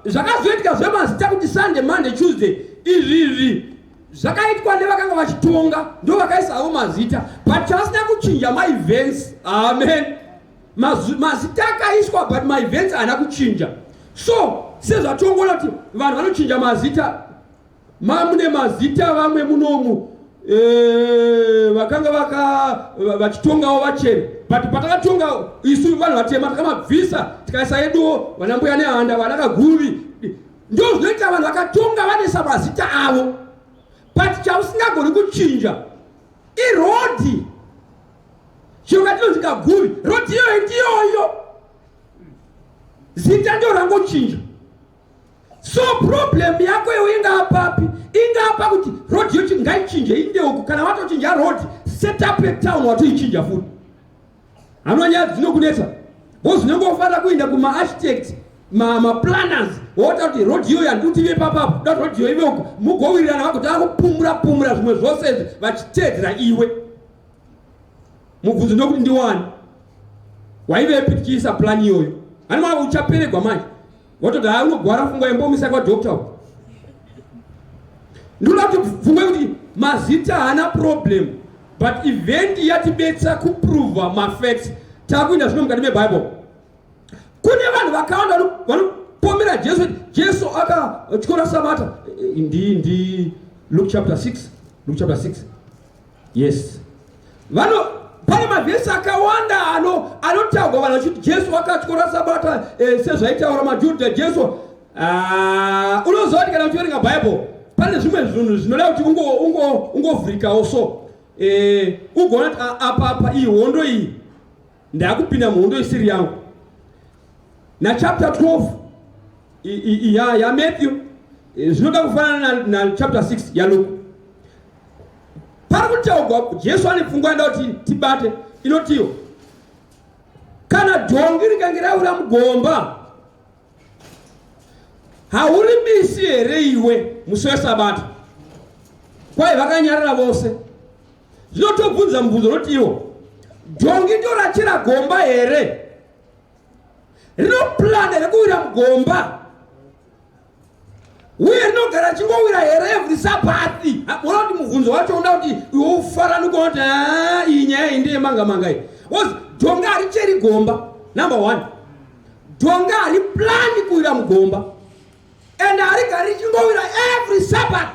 zvakazoitika zvemazita kuti Sunday, Monday, Tuesday izvizvi zvakaitwa nevakanga vachitonga ndo vakaisawo mazita but chasina kuchinja ma-events. Amen. Mazita akaiswa but ma-events haana kuchinja. So sezvatongona kuti vanhu vanochinja mazita mamune mazita vamwe munomu vakanga vachitongawo vachena but patakatonga isu vanhu vatema takamabvisa tikaisa eduwo vanambuya nehanda vanakaguvi ndio zvinoita vanhu vakatonga vanesa mazita avo but chausingagoni kuchinja irodi chirunga chinonzika guvi rodi iyoyo ndiyoyo zita ndio rangochinja. So problem yako iwe ingapapi ingapa kuti rodi yochi ngaichinje inde uku kana watochinja rodi set up a town watoichinja futi Hanonyaya dzinokunetsa. Bosi nongofanira kuenda kuma architect, ma planners, wota kuti road iyo yandutive papa, da road iyo iwe mugowirirana vakutanga kupumura zvimwe zvose vachitedzera iwe. Mubvunzo ndokuti ndiwani. Waivepikisa plan iyoyo. Hani mwa uchaperegwa manje. Wototi unogwara funga yembomisa kwa doctor. Ndula kuti funga kuti mazita hana problem, but event yatibetsa kuprove ma facts. Takuinda zvino mukati meBible. Kune vanhu vakawanda vanopomera Jesu akachikora Sabata. Ndi Luke chapter 6. Luke chapter 6. Yes. Pane mavhesi akawanda anotaurwa vanhu vachiti Jesu akachikora Sabata sezvaitaura maJudha. Jesu unoziva kuti kana uchiverenga Bible pane zvimwe zvinhu zvinoda kuti ungovhurikawo so ugoona kuti apa iyi hondo iyi ndakupinda muhondo isiri yangu. Na chapter 12 ya Matthew zvinoda kufanana na chapter 6 ya Luke. Pari kutaurwa Jesu ane pfungwa enda kuti tibate inotiyo kana dhongi rikange raura mugomba haurimisi here iwe musi weSabata? Kwai vakanyarara vose. Zvinotobvunza mubvunzo notiwo dhongi ndio rachira gomba here? Rinoplana rekuwira mugomba uye rinogara chingowira here every Sabbath? Mona kuti mubvunzo wacho unoda kuti iwe ufara nukuona kuti iyi nyaya iyi ndeyemanga iyi. Dhongi haricheri gomba. Number 1, dhongi hariplani kuwira mugomba and harigari chingowira every Sabbath.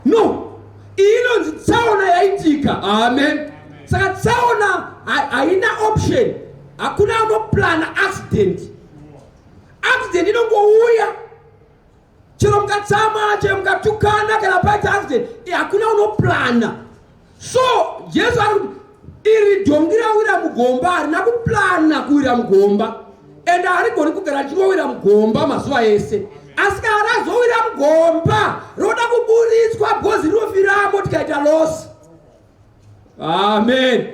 No, inonzi tsaona yaitika. Amen. Saka tsaona haina option. Hakuna unoplana accident. Accident inongouya. Chero mukatsama, chero mukatukana kana paita accident, hakuna unoplana. So Jesu iri dhongi rawira mugomba harina kuplana kuwira mugomba and harigoni kugara chingowira mugomba mazuva ese. Asi kana razowira mugomba roda kuburitswa bhozi rinofiramo tikaita loss. Amen.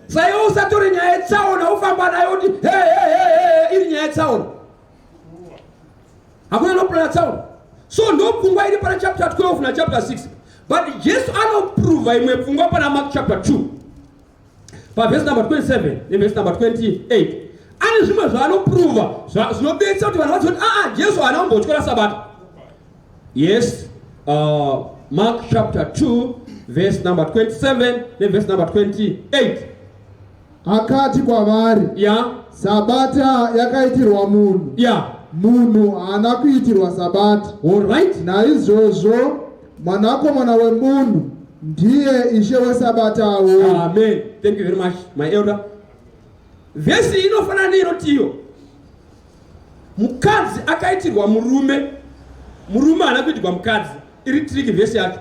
Saiwo usatori nyaya yetsaona ufamba nayo kuti iri nyaya yetsaona. Hakuna noplana tsaona. So ndopfungwa iri pana chapter 12 na chapter 6. But Jesu anoprova imwe pfungwa pana Mark chapter 2. Pa verse number 27 ne verse number 28. Ani zvimwe zvaanoprova zvinobetsa kuti vanhu vazoti Jesu haana kumbotyora Sabata. Yes. Mark chapter 2 verse number 27 ne verse number 28. Akati kwavari, Sabata yakaitirwa munhu. Munhu haana kuitirwa Sabata. All right. Naizvozvo mwanakomana wemunhu ndiye ishe weSabatawo. Amen. Thank you very much, my elder. Vesi inofanana neinotiyo mukadzi akaitirwa murume haana kuitirwa mukadzi. Iri tricky vesi yacho.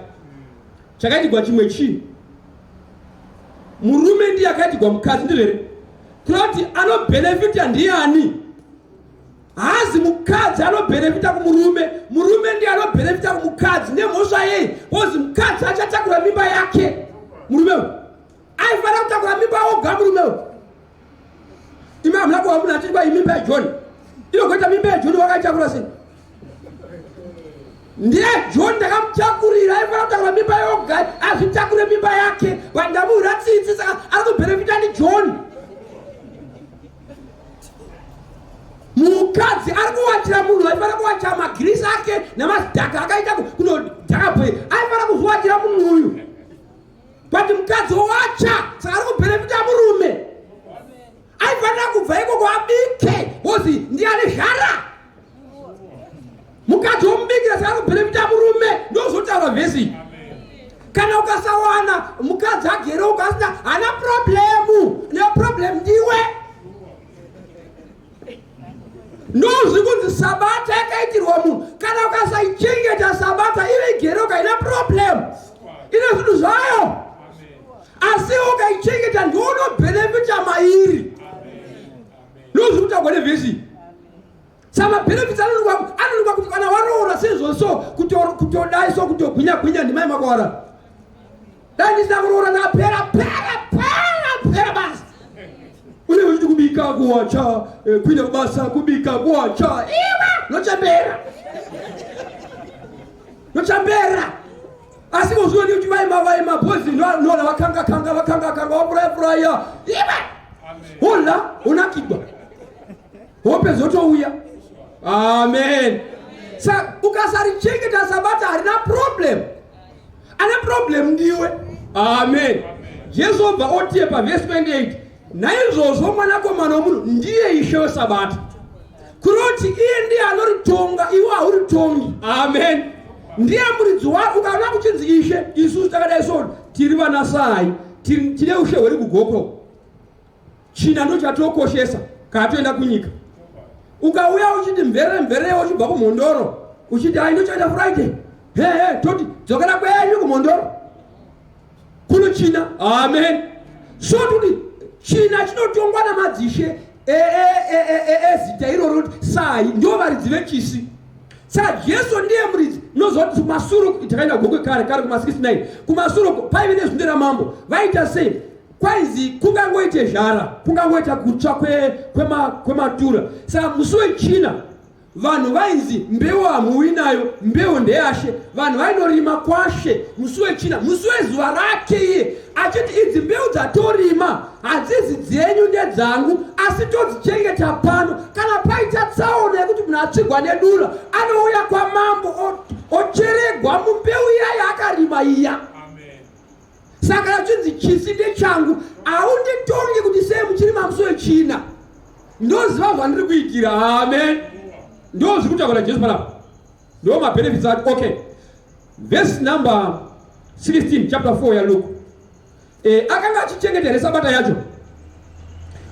Chakaitirwa chimwe chii? Murume ndiye akaitirwa mukadzi, ndizvere? Kuti anobenefita ndiani? Hazi mukadzi anobenefita kumurume, murume ndiye anobenefita kumukadzi nemhosva yei? Kozi mukadzi achatakura mimba yake. Murume aifanira kutakura mimba oga murume. Imi hamuna kuhamuna achiti mimba yaJohn. Inogoita mimba yaJohn wakaitakura sei? Ndiye John ndakamuchakurira aifanira kutakura mimba yoga azvitakure mimba yake. Vandamuhura tsitsi saka ari kubenefita ndiJohn. Mukadzi ari kuwatira munhu aifanira kuwatira magirisi ake namazidhaka akaita kunodhakabwe aifanira kuzowatira munhu uyu. But mukadzi owacha saka ari kubenefita murume. Aifanira kubva ikoko abike kozi ndiani zhara. Mukadzi omubikira saka ari kubenefita murume. Ndozotaura vhesi. Kana ukasawana mukadzi agere ukasina hana problemu. Neproblem ndiwe. Ndozvi kunzi Sabata yakaitirwa munhu. Kana ukasaichengeta Sabata ive igeroka ina problem. Ine zvinhu zvayo. Asi ukaichengeta ndounobenefita mairi. Ndozvi kutaurwa nevhesi. Sama benefits anonoka kuti kana waroora sezvonso kutodai so kutogwinya ndimai Makwavarara. Dai ndisina kuroora ndakapera basi. kubika kuwacha, kuenda kubasa kubika kuwacha. Iwe nochambera asi kuzuri kuti vai mabhozi ndola vakanga wapuraya iwe hola unakigwa hope zotouya. Amen. Sa ukasarichengeta sabata harina problem ndiwe. Amen. Jesu obva otiye pa verse 28 naizvozvo mwanakomana womunhu ndiye ishe wesabata kuroti iye ndiye anoritonga iwe hauritongi. Amen. Ndiye muridzi wako. Ukaona kuchinzi ishe isusu takadai so tiri vanasai tine ushe hweri kugoko china ndo chatokoshesa kana toenda kunyika. Ukauya uchiti mverere uchibva kumhondoro uchiti ai ndochaita Friday toti dzokera kwenyu kumhondoro kuno china. Amen. So kuti china chinotongwa namadzishe zita iroro sai ndio varidzi vechisi. Sa Jesu ndiye muridzi nozoti kumasuro takaenda gogwe kare kuma 69 kumasuro paive nezvindera mambo vaita sei kwaizi kungangoite zhara kungangoita kutsva kwematura. Saka musi wechina vanhu vainzi mbeu hamuwi nayo mbeu ndeyashe vanhu vainorima kwashe musi wechina musi wezuva rake iye achiti idzi mbeu dzatorima hadzisi dzenyu ndedzangu asi todzichengeta pano kana paita tsaona yekuti munhu atsvigwa nedura anouya kwamambo ocheregwa mumbeu iya yakarima iya. Saka achinzi chisi ndechangu haunditongi kuti sei muchirima musi wechina. Ndoziva zvandiri kuitira. Amen. Ndo zvikutaura Jesu panapa ndo mabenefits ati. Okay, verse number 16 chapter 4 ya Luke. Akanga achichengetera sabata yacho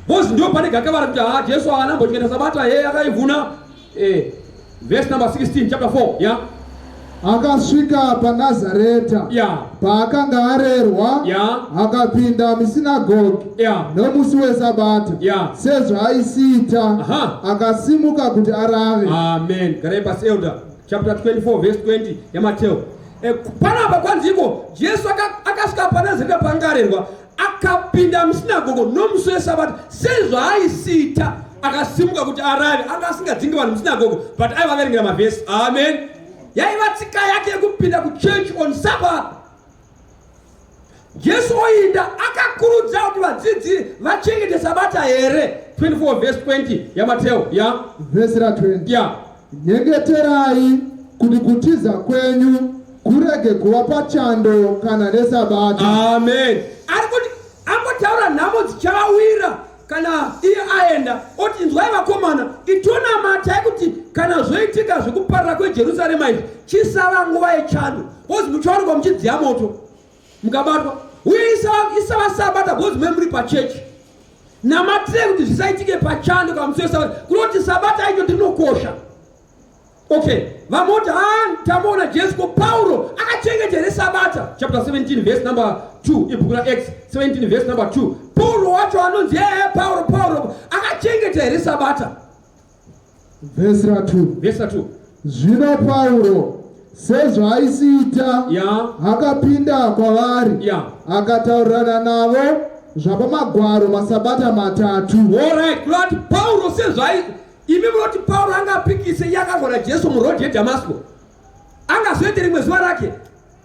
bosi ndo pane gakavara kuti Jesu anambochengeta sabata akaivhuna. Verse number 16 chapter 4 ya akasvika paNazareta paakanga arerwa akapinda musinagoge nomusi wesabata sezvo aisiita akasimuka kuti arave. Amen. Garai pasi elder chapter 24 verse 20 yaMateo. Panapa kwanziko Jesu akasvika paNazareta paangarerwa akapinda musinagoge nomusi wesabata sezvo aisiita akasimuka kuti arave. Anga asingadzingi vanhu musinagoge but aivaverengera mavhesi. Amen. Yaiva tsika yake yekupinda kuchurch on Sabbath. Jesu oinda akakurudza kuti vadzidzi vachengete sabata here. 24 verse 20 yaMateo verse 20 nyengeterai kuti kutiza kwenyu kurege kuva pachando kana nesabata. Amen. Ari kuti ambotaura nhamo dzichavawira kana iye aenda oti inzwai vakomana itonamatai kuti kana zvoitika zvekuparira kweJerusarema izvi chisava nguva yechando bozi muchawanikwa muchidziya moto mukabatwa uye isava sabata bozi memuri pachechi namatire kuti zvisaitike pachando kamusi wesabata kunoti sabata icho ndinokosha. Okay, vamoti tamuona Jesu ko Paulo akachengetere sabata chapter 17 verse number 2 ibhuku raActs 17 verse number 2 Paulo wacho anonzi Paulo akachengetere sabata. Verse 2 zvino Paulo sezvo aisiita akapinda kwavari akataurirana navo zvapamagwaro masabata matatu. Alright, Lord Paulo sezvo imi munoti Paulo angapikise yakagona Jesu murodhi yeDhamasiko angazoite rimwe zuva rake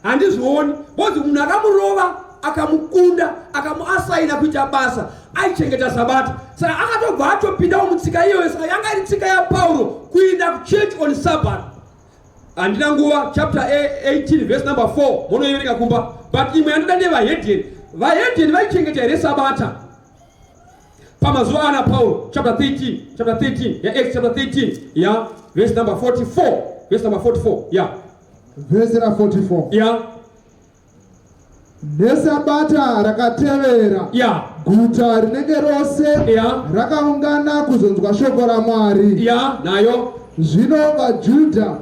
handizvioni bozi munhu akamurova akamukunda akamuasaina kuita basa aichengeta sabata. Saka akatobva atopindawo mutsika iyoyo. Saka yanga iri tsika yaPaulo kuenda kuchurch on Sabbath. Handina nguva chapter 18 verse number 4 munoiverenga kumba but imwe yandoda nevahedheni vaichengeta here sabata pamazuva ana Paulo chapter 13 ya Acts chapter 13 verse number 44 verse 44 nesabata rakatevera guta rinenge rose rakaungana kuzonzwa shoko raMwari nayo Zvino vaJudha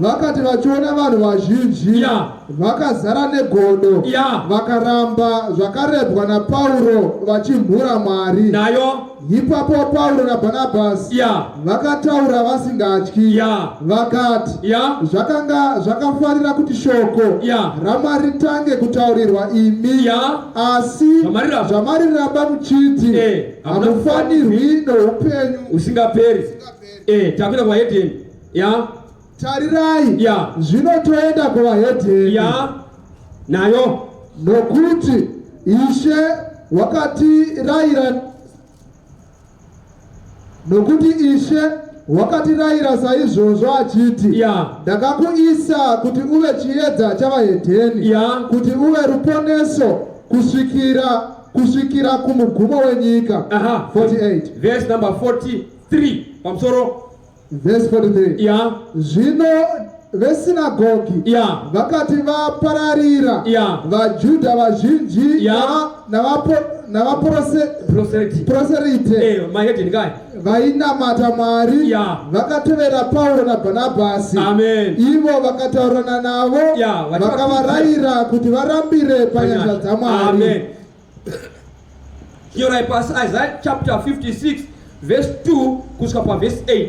vakati vachiona vanhu vazhinji vakazara negodo vakaramba zvakarebwa naPauro vachimhura Mwari nayo. Ipapo Pauro naBhanabhasi vakataura vasingatyi vakati zvakanga zvakafanira kuti shoko raMwari ritange kutaurirwa imi, asi zvamariramba muchiti hamufanirwi noupenyu usingaperi. Takwira kuvaHedheni. Tarirai, zvino toenda kuvaHedheni nayo, nokuti Ishe wakatirayira saizvozvo achiti, ndakakuisa kuti uve chiedza chavaHedheni, kuti uve ruponeso kusvikira kumugumo wenyika. 48 verse number 43 pamusoro. Verse 43. Zvino vesinagogi vakati vapararira vaJudha vazhinji navaproserite vainamata Mwari vakatevera Pauro naBhanabhasi. Ivo vakataurana navo vakavarayira kuti varambire panyasha dzaMwari. Here I pass Isaiah chapter 56 verse 2 kusvika paverse 8.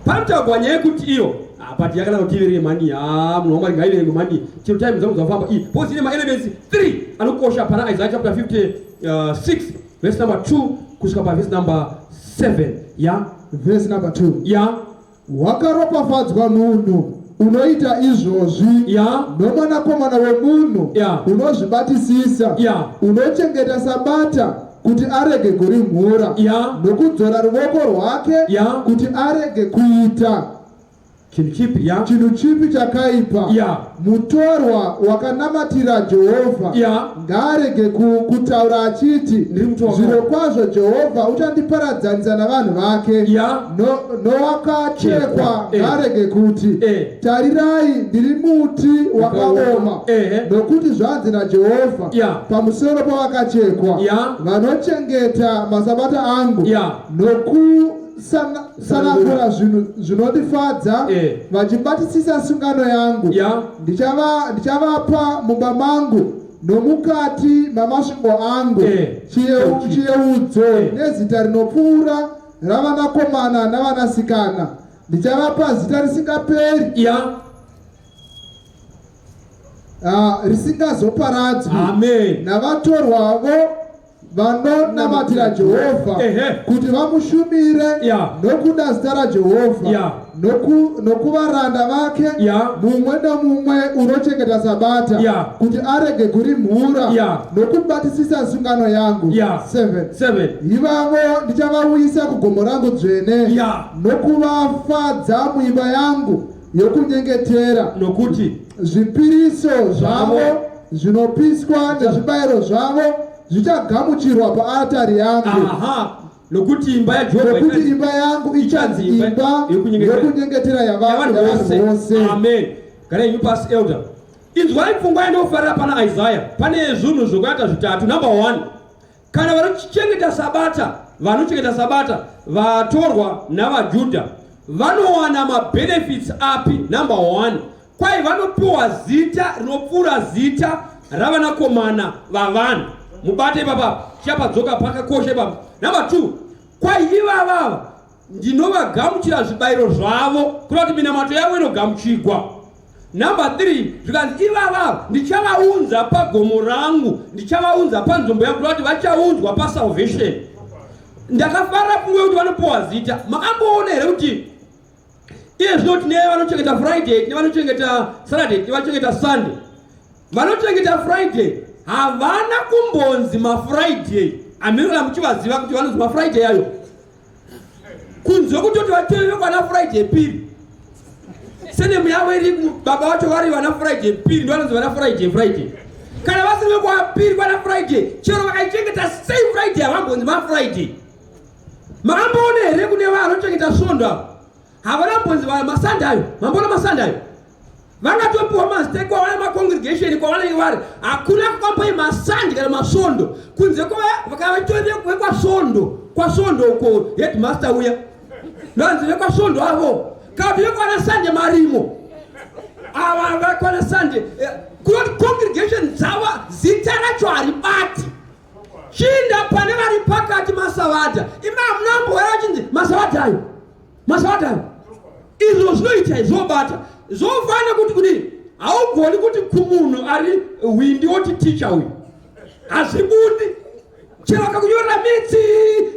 Panotagwa nyaya yekuti iyo pati yakana kutivere mani munhu waMwari ngaiverenge mani chero time dzangu dzafamba iyi because ine maelements 3 anokosha pana Isaiah chapter 56 verse number 2 kusvika paverse number 7. Verse number 2. Wakaropafadzwa munhu unoita izvozvi nomwanakomana wemunhu unozvibatisisa unochengeta Sabata kuti arege kurimhura nokudzora ruoko rwake kuti arege kuita chinhu chipi chakaipa. Mutorwa wakanamatira Jehovha ngaarege kutaura achiti, zvirokwazvo Jehovha uchandiparadzanisa navanhu vake. Nowakachekwa ngaarege kuti, tarirai ndiri muti wakaoma. Nokuti zvanzi naJehovha pamusoro pavakachekwa vanochengeta masabata angu sanangura zvinondifadza vachibatisisa sungano yangu. Ndichavapa mumba mangu nomukati mamasvingo angu chiyeudzo nezita rinopfuura ravanakomana navanasikana. Ndichavapa zita risingaperi risingazoparadzwi navatorwavo vanonamatira Jehovha kuti vamushumire nokuda zita raJehovha nokuvaranda vake mumwe nomumwe unochengeta Sabata kuti arege kurimhura nokubatisisa sungano yangu. 7. Ivavo ndichavauyisa kugomo rangu dzvene nokuvafadza muimba yangu yokunyengetera, nokuti zvipiriso zvavo zvinopiswa nezvibayiro zvavo zvichagamuchirwa paaritari yangu. Nokuti imba yangu ichanzi imba yokunyengetera yavanhu vose. Amen. Kana inyu pass elder. Inzwai pfungwa inofarira pana Isaiah. Pane zvinhu zvokuita zvitatu. Number 1. Kana vanochengeta Sabata vatorwa navaJudha vanowana mabenefits api? Number 1. Kwai vanopiwa zita rinopfuura zita ravanakomana vavanhu. Mubate ipapa chapadzoka pakakosha ipapa. Number 2. Kwai ivava ndinovagamuchira zvibayiro zvavo kuda kuti minamato yavo inogamuchirwa. Number 3. Zvikanzi ivava ndichavaunza pagomo rangu, ndichavaunza panzvimbo yangu kuti vachaunzwa pasalvation. Ndakafarira pfungwa kuti vanopiwa zita. Makamboona here kuti iye zvinoti nevanochengeta Friday nevanochengeta Saturday nevanochengeta Sunday, vanochengeta Friday havana kumbonzi maFriday amirira muchivaziva kuti vanonzi maFriday ayo kunze kutoti vateve vana Friday piri senemu yavo iri baba vacho vari vana Friday piri ndo vanonzi vana Friday. Kana vasime kwapiri vana Friday chero vakaichengeta sei Friday havambonzi maFriday. Makamboona here kune vanochengeta Sonda havana mbonzi masanda ayo. Mambona masanda ayo vangatopiwa mazita kwawana macongregation kwawanenge vari hakuna kwambai masandi kana masondo kunze vakavatovekwe kwasondo uko headmaster uya ndanzi vekwasondo avo kabye kwana Sunday marimo ava vakwana Sunday congregation dzava zita racho haribati chinda pane vari pakati masavadha imamnambo yarachinzi masavadha ayo izvo zvinoita izvobata zvofana kuti kudini haugoni kuti kumunhu ari windi woti ticha uyu hazvibudi chero akakunyorera mitsi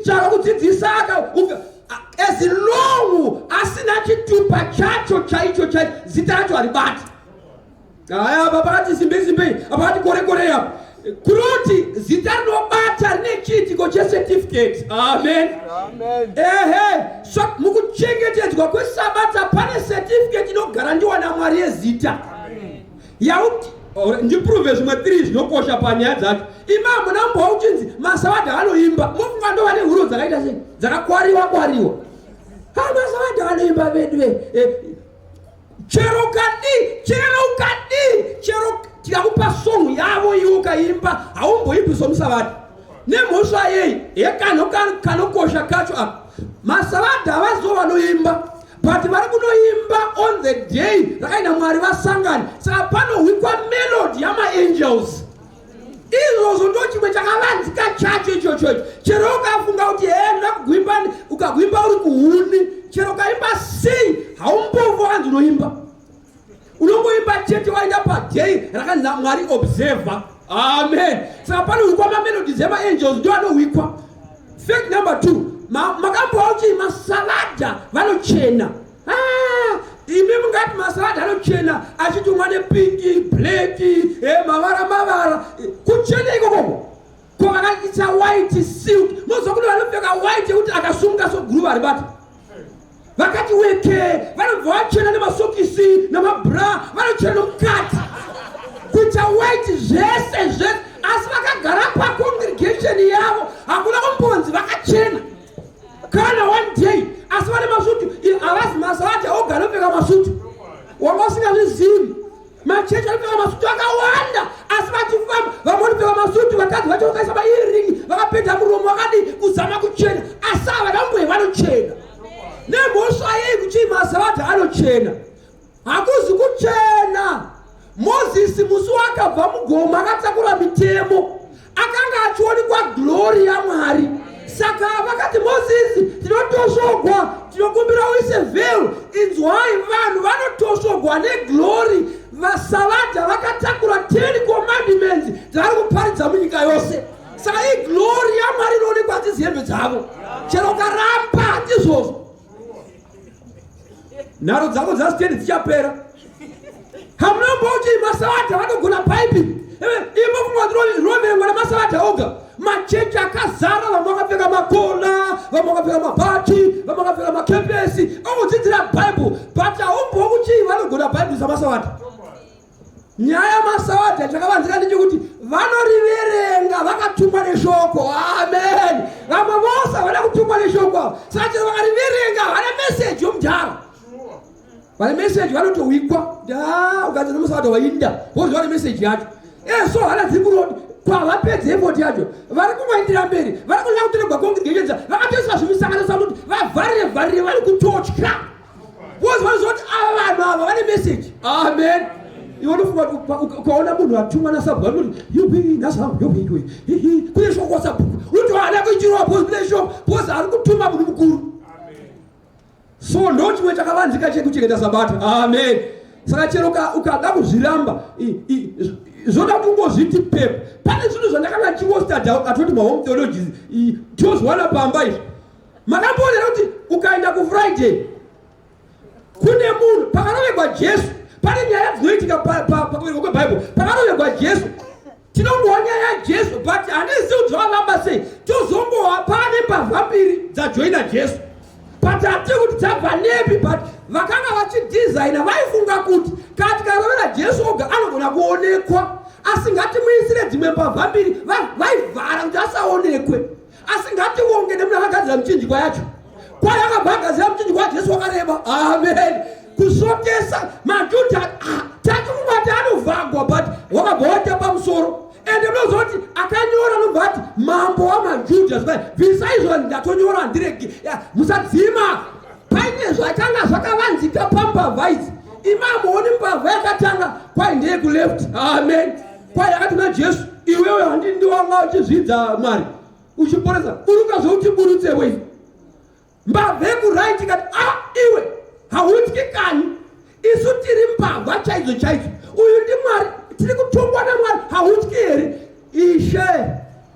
chero akakudzidzisa as long asina chitupa chacho chaicho zita racho haribati aya pakati zimbei apakati kore apa kuti zita rinobata rine chiitiko checertificate. Amen. So mukuchengetedzwa kwesabata pane certificate inogara ndiwa naMwari yezita yauti ndiprove zvimwe 3 zvinokosha panyaya dzacho. Imamu nambo uchinzi masavadha anoimba mufunga ndo vane huro dzakaita sei dzakakwariwa masavadha anoimba vedu chero tikakupa song yavo iwo ukaimba haumboimbi somusavadha nemhosva yei kanokosha kacho apa masavadha havazova vanoimba but vari kunoimba on the day rakaina Mwari vasangani saka panohwikwa melody yamaangels. Izvozvo ndo chimwe chakavanzika chacho ichocho chero ukafunga kuti ndoda ukagwimba uri kuhuni chero ukaimba sei haumbovanzi unoimba unongoimba chete waenda padei rakanzi Mwari observer. Amen. Saka panohwikwa mamelodies emaangels ndo anohwikwa. Fact number 2 makambova kuti masavadha vanochena. Imi mungati masavadha anochena achitumwa nepingi bleki mavara kuchena ikoko kwavakaita white silk moziva kuti vanopfeka white yekuti akasunga soguruva haribata vakati weke vanobva vachena nemasokisi namabra vanochena nomukati kuita white zvese asi vakagara pacongregation yavo hakuna kumbonzi vakachena kana one day asi vane masutu avazi masavadha ogara opfeka masutu wanga usingazvizivi machechi anopfeka masutu akawanda asi vachifamba vamwe vanopfeka masutu vakadzi vacho vakaisa mairingi vakapedha muromo vakadi kuzama kuchena asi ava dambuye vanochena nemhosva yei kuchii masavadha anochena hakuzi kuchena. Mozisi musi wakabva mugoma akatakura mitemo akanga achionekwa glory yaMwari saka vakati Mozisi tinotosogwa tinokumbira uise veil inzwai vanhu vanotosogwa neglory vasavadha vakatakura 10 commandments dzavari kuparidza munyika yose saka iglory yaMwari inoonekwa dzizembe dzavo chero karamba ndizvozvo nharo dzavo dzasiteni dzichapera. Hamunombochi masavadha vanogona paipi imo kumwadzirovengwa namasavadha oga machechi akazara vamwe vakapfeka makola vamwe vakapfeka mabhati vamwe vakapfeka makepesi omudzidzira Bible but haumbokuchi vanogona Bible samasavadha. Nyaya yamasawadha chakavanzika ndechekuti vanoriverenga vakatumwa neshoko. Amen. Vamwe vose vana kutumwa neshoko avo saka chero vakariverenga vane meseji yomudhara vane meseji vanotohwikwa ukanzi nomusawadha wainda vozva vane meseji yacho so hana dziri kurodi kwavapedza efoti yacho vari kungoindira mberi vari kuda kutoregwa congregation vakatoisa zvimisanganisa kuti vavharire vari kutotya vozi vanozoti ava vanhu ava vane meseji. Amen. Iwanofunga ukaona munhu atumwa nasabhuku anoti yopi nasamu yopi kune shoko wasabhuku unoti hana kuitirwa pozi kune shoko pozi ari kutuma munhu mukuru. So ndo chimwe chakavanzika chekuchengeta sabata. Amen. Saka chero ukada kuzviramba zvoda kuti ungozviti pepe pane zvinhu zvandakanga chiwostadha atoti mahome theologies tozwana pamba izvi makambonera kuti ukaenda kufriday kune munhu pakarovegwa Jesu pane nyaya dzinoitika pakuverenga kwebhaibheri pakarovegwa Jesu tinongowa nyaya yaJesu but handisi kuti zvavamba sei tozongowa pane mbavha mbiri dzajoina Jesu but hatiri kuti dzabva nepi but vakanga vachidesigna vaifunga kuti kati karovera Jesu oga anogona kuonekwa asi ngatimuisire dzimwe mbavha mbiri vaivhara kuti asaonekwe asi ngativonge nemunhu akagadzira muchinjikwa yacho kwaye akabhagadzira muchinjikwa waJesu wakareba. Amen. Kusokesa majudha tachikumati anovhagwa but wakabva waita pamusoro ende munozoti akanyora nobva ati mambo wamajudha bvisai izvo ndatonyora ndirege musadzima paine zvakanga zvakavanzika pambavha idzi, imamu one mbavha yakatanga kwai ndeye kuleft. Amen. Kwai yakati Jesu, iwewe handini ndiwanga uchizvidza Mwari uchiporesa, uri ukazouchiburutse wewe. Mbavha yekuraiti ikati iwe hautyi kani, isu tiri mbavha chaidzo chaidzo, uyu ndi Mwari, tiri kutongwa naMwari, hautyi here? Ishe,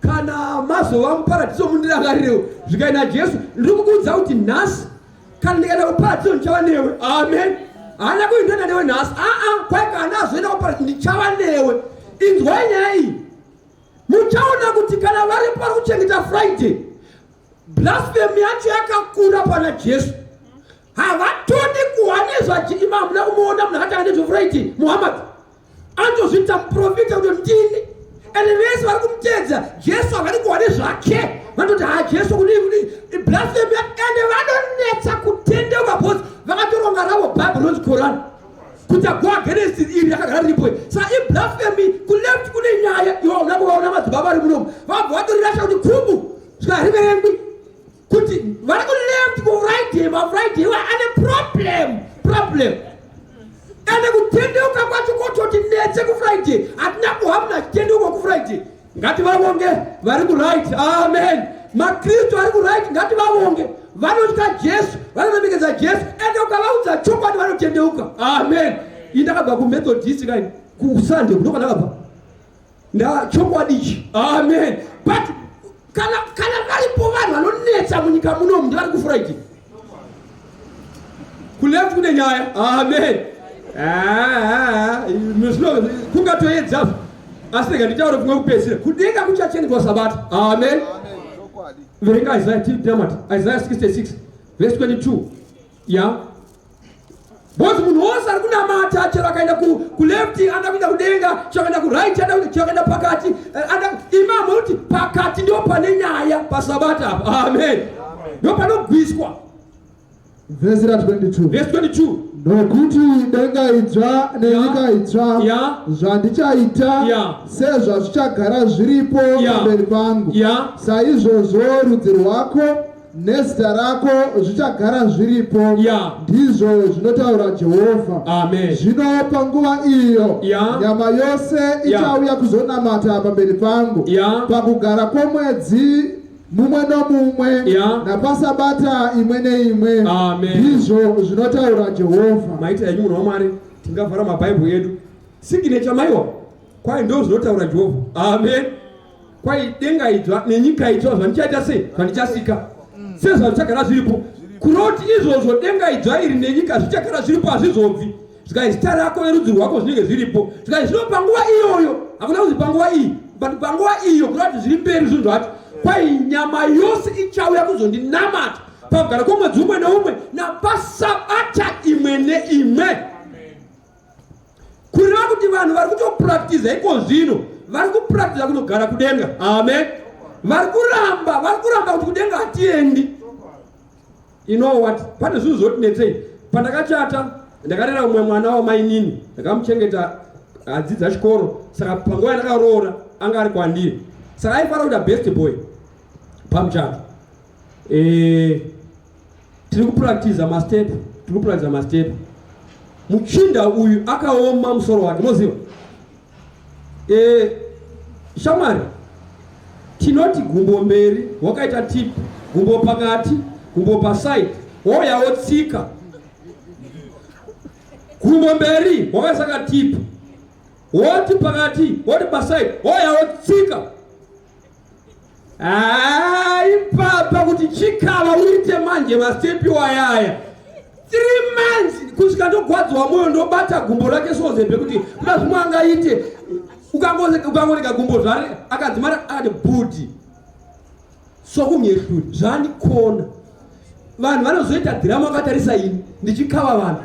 kana mazova muparadiso mundirangarirewo zvikaina Jesu, ndiri kukuudza kuti nhasi kana ndikaenda kuparadiso ndichava newe. Amen. Haana kuindana newe nhasi, kwai kana azoenda kuparadiso ndichava newe. Inzwai nyaya iyi, muchaona kuti kana vari pari kuchengeta Friday, blasphemy yacho yakakura pana Jesu. Havatodi kuhanizwa imamu nakumuona munhu akatanga nezveFriday, Muhammad andozviita muprofita kuti ndini, ende vese vari kumuteedza Jesu havadi kuhane zvake, vanoti Jesu kudii blasphemy, ende vanonetsa kutendeuka bhozi vakatoronga ravo Babylon's Quran kuti agwa Genesis iri yakagara riripo. Saka iblasphemy kuleft kune nyaya iwo unakuvaona madzibaba ari munomu vabva vatorirasha kuti kubu zvikariverengwi kuti vari kuleft kuFriday, maFriday iwa ane problem ende kutendeuka kwacho kototi netse kuFriday, hatina kuhamuna chitendeuka kuFriday. Ngativavonge vari kuright. Amen. maKristu ari kuright, ngativavonge. Vanotya Jesu, vanoremekedza Jesu, ende ukavaudza chokwadi vanotendeuka. Amen. Indakabva kuMethodist kai kuSunday kunoka ndakabva chokwadi ichi. Amen. But kana varipo vanhu vanonetsa munyika munomu ndivari kuFriday, kuleft kune nyaya. Amen. Kungatoedza asi rega nditaure kumwe kupedzisira, kudenga kuchachengetwa Sabata. Amen. Verenga Isaiah 66 verse 22. Yeah. Bozi munhu wose ari kunamata chero akaenda kuleft anda kuenda kudenga, chakaenda kuright anda chakaenda pakati, imamu uti pakati ndio pane nyaya paSabata apa. Amen. Ndio panogwiswa. Verse 22. Verse 22. Nokuti denga idzva nenyika itsva zvandichaita sezvazvichagara zviripo pamberi pangu, saizvozvo rudzi rwako nezita rako zvichagara zviripo, ndizvo zvinotaura Jehovha. Amen. Zvino panguva iyo nyama yose ichauya kuzonamata pamberi pangu pakugara kwomwedzi mumwe nomumwe napaSabata imwe neimwe, ndizvo zvinotaura Jehovha. Maita yanyu munhu waMwari, tingavhara mabhaibheri edu. Signature maiwa kwai ndo zvinotaura Jehovha. Amen. Kwai denga idzva nenyika idzva zvandichaita sei, zvandichasika sezvazvichagara zviripo, kunoti izvozvo denga idzva iri nenyika zvichagara zviripo, hazvizobvi. Zvikai zita rako nerudzi rwako zvinenge zviripo. Zvikai zvino panguva iyoyo, hakuna kuti panguva iyi, but panguva iyo kunoti zviri mberi zvinhu zvacho, kwai nyama yose ichauya kuzondinamata pakugara kwomwedzi umwe neumwe napaSabata imwe neimwe. Kureva kuti vanhu vari kutopractiza iko zvino, vari kupractiza kunogara kudenga. Amen. Vari kuramba kuti kudenga hatiendi. You know what? Pane zvinhu zvotinetsei. Pandakachata ndakarera umwe mwana wamainini, ndakamuchengeta adzidza chikoro, saka panguva yandakaroora anga ari kwandiri, saka aifara kuita best boy pamuchato. Tiri kupractiza mastep. Muchinda uyu akaoma musoro wake, moziva. Shamwari, tinoti gumbo mberi wakaita tip, gumbo pakati, gumbo paside, woya wotsika. Gumbo mberi wakasaka tip, woti pakati, woti paside, woya wotsika. Ipapa kuti chikava uite manje mastepi wayaya 3 months kusvika ndogwadzwa mwoyo ndobata gumbo rake sozembe kuti kuna zvimwe angaite. Ukangorega gumbo zvare akadzimara akati budi sokumyehluri zvandikona. Vanhu vanozoita dhirama akatarisa ini ndichikava vanhu.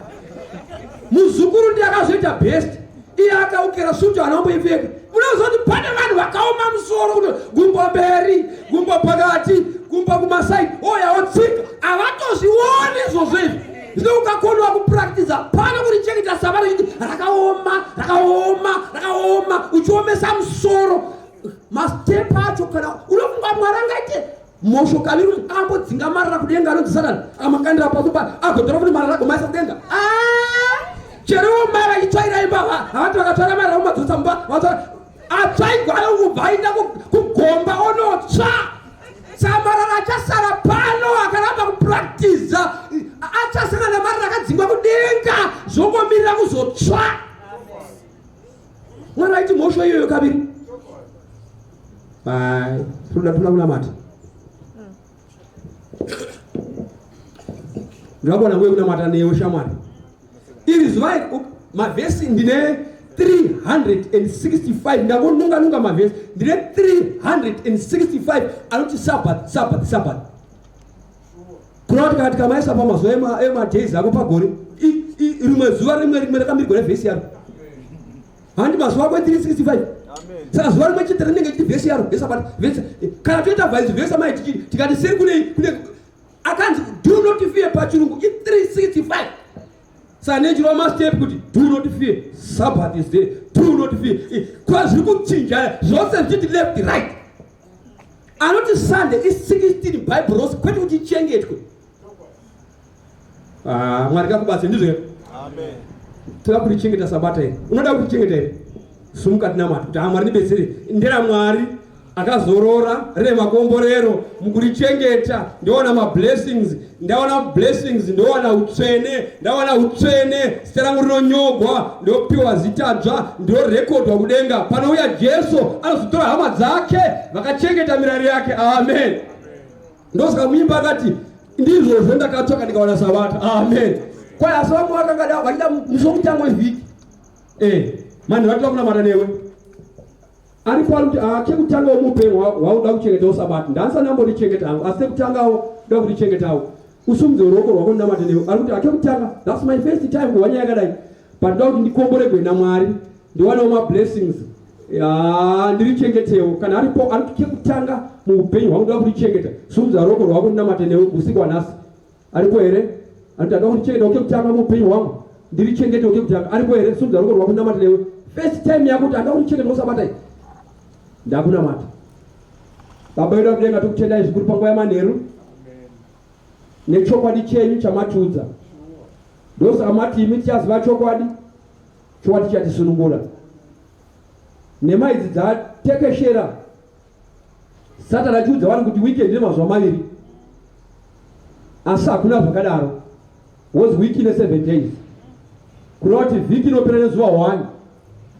Muzukuru ndiye akazoita best, iye akaukira sutu anomboipfeka. Unozoti pane vanhu vakaoma musoro kuti gumbo mberi, gumbo pakati, gumbo kumasaidi, oya wotsika. Havatozvioni izvozvo izvi. Zvino ukakonwa kupractiza pano kuti chengeta Sabata kuti rakaoma uchiomesa musoro. Mastepa acho kana unofunga Mwari angaite mosho kaviri ambodzinga marara kudenga anonzi Satani amakandira pasupa agotora kuti marara agomaisa kudenga. Chero mai vachitsvaira imba havati vakatwara marara vomadzosesa mumba atsvaigwa kubvainda kugomba onotsva. Samarara achasara pano akaramba kupraktiza achasangana marara akadzingwa kudenga zvokomirira kuzotsva. Mwana vaiti mhosva iyoyo kaviri. Toda kunamata. Ndakona nguye kunamata newe shamwari. Iri zuva mavhesi ndine 365 ndakonunga mavhesi ndine 365 anoti Sabbath. Kunoti kati kamaisa pamazuva emadays ako pagore rimwe zuva rimwe rakamiri gore vhesi yaro. Handi mazuva kwe 365. Saka zuva rimwe chete rinenge chiti vhesi yaro yeSabbath. Kana toita vhesi vhesi amai tikati seri kune akanzi do not fear pachirungu 365. Sanejiroma step kuti do not fear, Sabbath is there, do not fear. Kwa zviri kuchinja zvose zvichiti left right. Anoti Sunday is 16 Bible verse kwete kuti chengetwe. Mwari kakubasa ndizvo. Amen. Toda kuti chengeta Sabata here. Unoda kuti chengeta here. Sumuka tinamata kuti Mwari ndibetsere. Ndera Mwari akazorora remakomborero mukurichengeta. Ndiona blessings, ndiona utsvene, zita rangu rinonyogwa, ndopiwa zita dzva, ndorekodwa kudenga. Panouya Jesu anozotora hama dzake vakachengeta mirayiro yake. Amen. Ndosaka muimba akati ndizvo zvendakatsoka ndikaona Sabata. Amen. Kwai asi vamwe vakanga vachida musomutango wevhiki. Mani vatira kunamata newe. Aripo kuti chekutanga womupenyu wauda kuchengetawo Sabata. Ndansa ndamborichengeta hangu asi sekutangawo ndoda kurichengetawo. Usumudze ruoko rwako ndinamate newe. Ari kuti chekutanga that's my first time kuwanya yakadai. Pandoda kuti ndikomboregwe naMwari ndiwanewo mablessings. Ndirichengetewo. Kana aripo ari kuti chekutanga muupenyu hwangu ndoda kurichengeta. Sumudza ruoko rwako ndinamate newe usiku wanhasi. Aripo here? Ari kuti ndakurichengeta chekutanga muupenyu hwangu. Ndirichengete chekutanga. Aripo here? Sumudza ruoko rwako ndinamate newe. First time yako kuti ndakurichengeta Sabata. Ndakunamata. Baba yedu akudenga tikutendai zvikuru panguva yamanheru nechokwadi chenyu chamatiudza. Ndosaka mati imi tichaziva chokwadi chatisunungura. Nhema idzi dzatekeshera Satani achiudza vanhu kuti weekend ine mazuva maviri. Asi hakuna zvakadaro. Was week ine 7 days. Kureva kuti vhiki inopera nezuva 1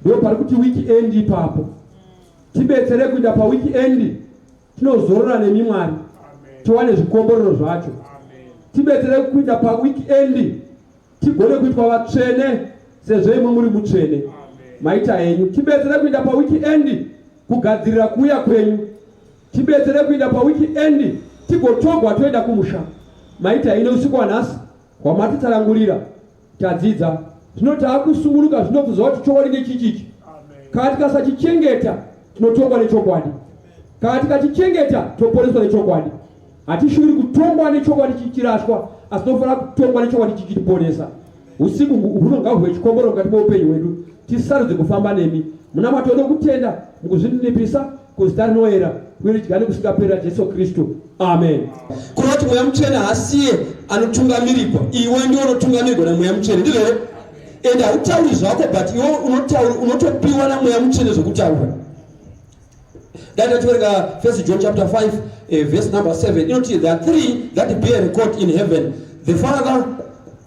ndo pari kuti weekend ipapo. Tibetsere kuenda paweekend tinozorora nemi Mwari tiwane zvikomborero zvacho. Tibetsere kuenda paweekend tigone kuitwa vatsvene sezvo imwe muri mutsvene maita enyu. Tibetsere kuenda paweekend kugadzirira kuuya kwenyu. Tibetsere kuenda paweekend tigotogwa toenda kumusha maita ine usiku wanhasi wamatitsanangurira tadzidza. Tinoti akusunguruka zvinobvuza kuti chokwadi ngechichichi. Kana tikasachichengeta tinotongwa nechokwadi. Kana tikachichengeta toporeswa nechokwadi. Hatishuviri kutongwa nechokwadi chichirashwa asi tinofanira kutongwa nechokwadi chichitiponesa. Usiku huno ngahwe chikomboro mukati meupenyu hwedu. Tisarudze kufamba nemi. Muna matode kutenda mukuzvininipisa kuzita rinoyera uye tigane kusingapera Jesu Kristu. Amen. Kunoti mweya mutsvene hasiye anotungamirirwa. Iwe ndiwe unotungamirirwa namweya mutsvene. Ndizvo. And hautauri zvako but iwe unotopiwa namweya mutsvene zvokutaura. That is where 1 John chapter 5 verse number 7. You know, there are 3 that bear record in heaven: the Father,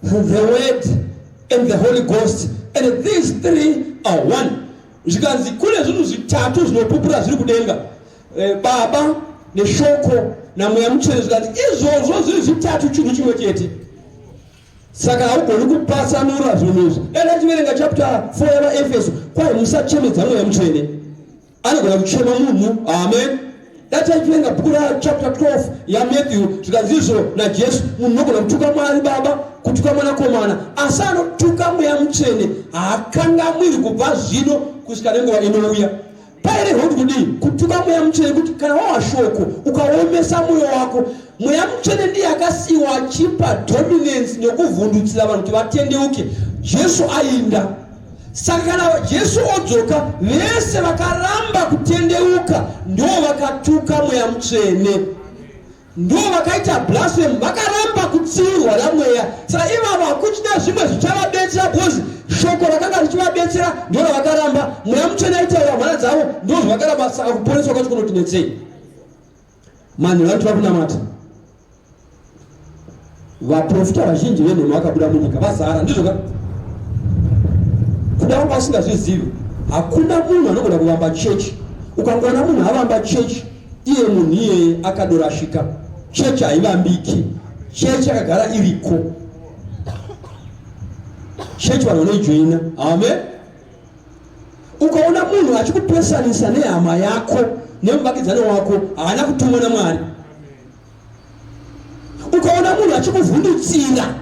the Word, and the Holy Ghost. And these 3 are one. Zvikanzi kune zvinhu zvitatu zvinopupura zviri kudenga. Baba neshoko namweya mutsvene. Zvikanzi izvozvo zviri zvitatu chinhu chimwe chete. Saka haugoni kupasanura zvinhu izvi. Enda chiverenga chapter 4 yavaEfeso. Kwai musachemedza mweya mutsvene. Anogona kuchema munhu. Amen. Datachiverenga bhuku chapter 12 yaMatthew. Zvikanzi izvo naJesu munhu unogona kutuka Mwari Baba, kutuka Mwanakomana, asi anotuka mweya mutsvene haakangamwiri kubva zvino kusvika nenguva inouya. Pairehwa kuti kudii? Kutuka mweya mutsvene kuti kana wawa shoko ukaomesa mwoyo wako, mweya mutsvene ndiye akasiyiwa achipa dominance nekuvhundutsira vanhu kuti vatendeuke. Jesu ainda. Saka kana Jesu odzoka, vese vakaramba kutendeuka ndo vakatuka mweya mutsvene. ndo vakaita blasphemy, vakaramba kutsiurwa namweya. Saka ivava kuchita zvimwe zvichavabetsera bhozi shoko rakanga richivabetsera ndo ravakaramba. Mweya Mutsvene aitaura mhara dzavo ndo zvavakaramba. Saka kuponeswa kwacho kunotinetsei? Manhu vantu vakunamata. Vaprofita vazhinji venhema vakabuda munyika vazara, ndizvo ka? Kuda vanga vasingazvizivi, hakuna munhu anogona kuvamba chechi. Ukangoona munhu avamba chechi, iye munhu iyeye akadorashika. Chechi haivambiki, chechi akagara iriko. Chechi vanhu vanoijoina. Amen. Ukaona munhu achikupesanisa nehama yako nemuvakidzani wako, haana kutumwa naMwari. Ukaona munhu achikuvhundutsira,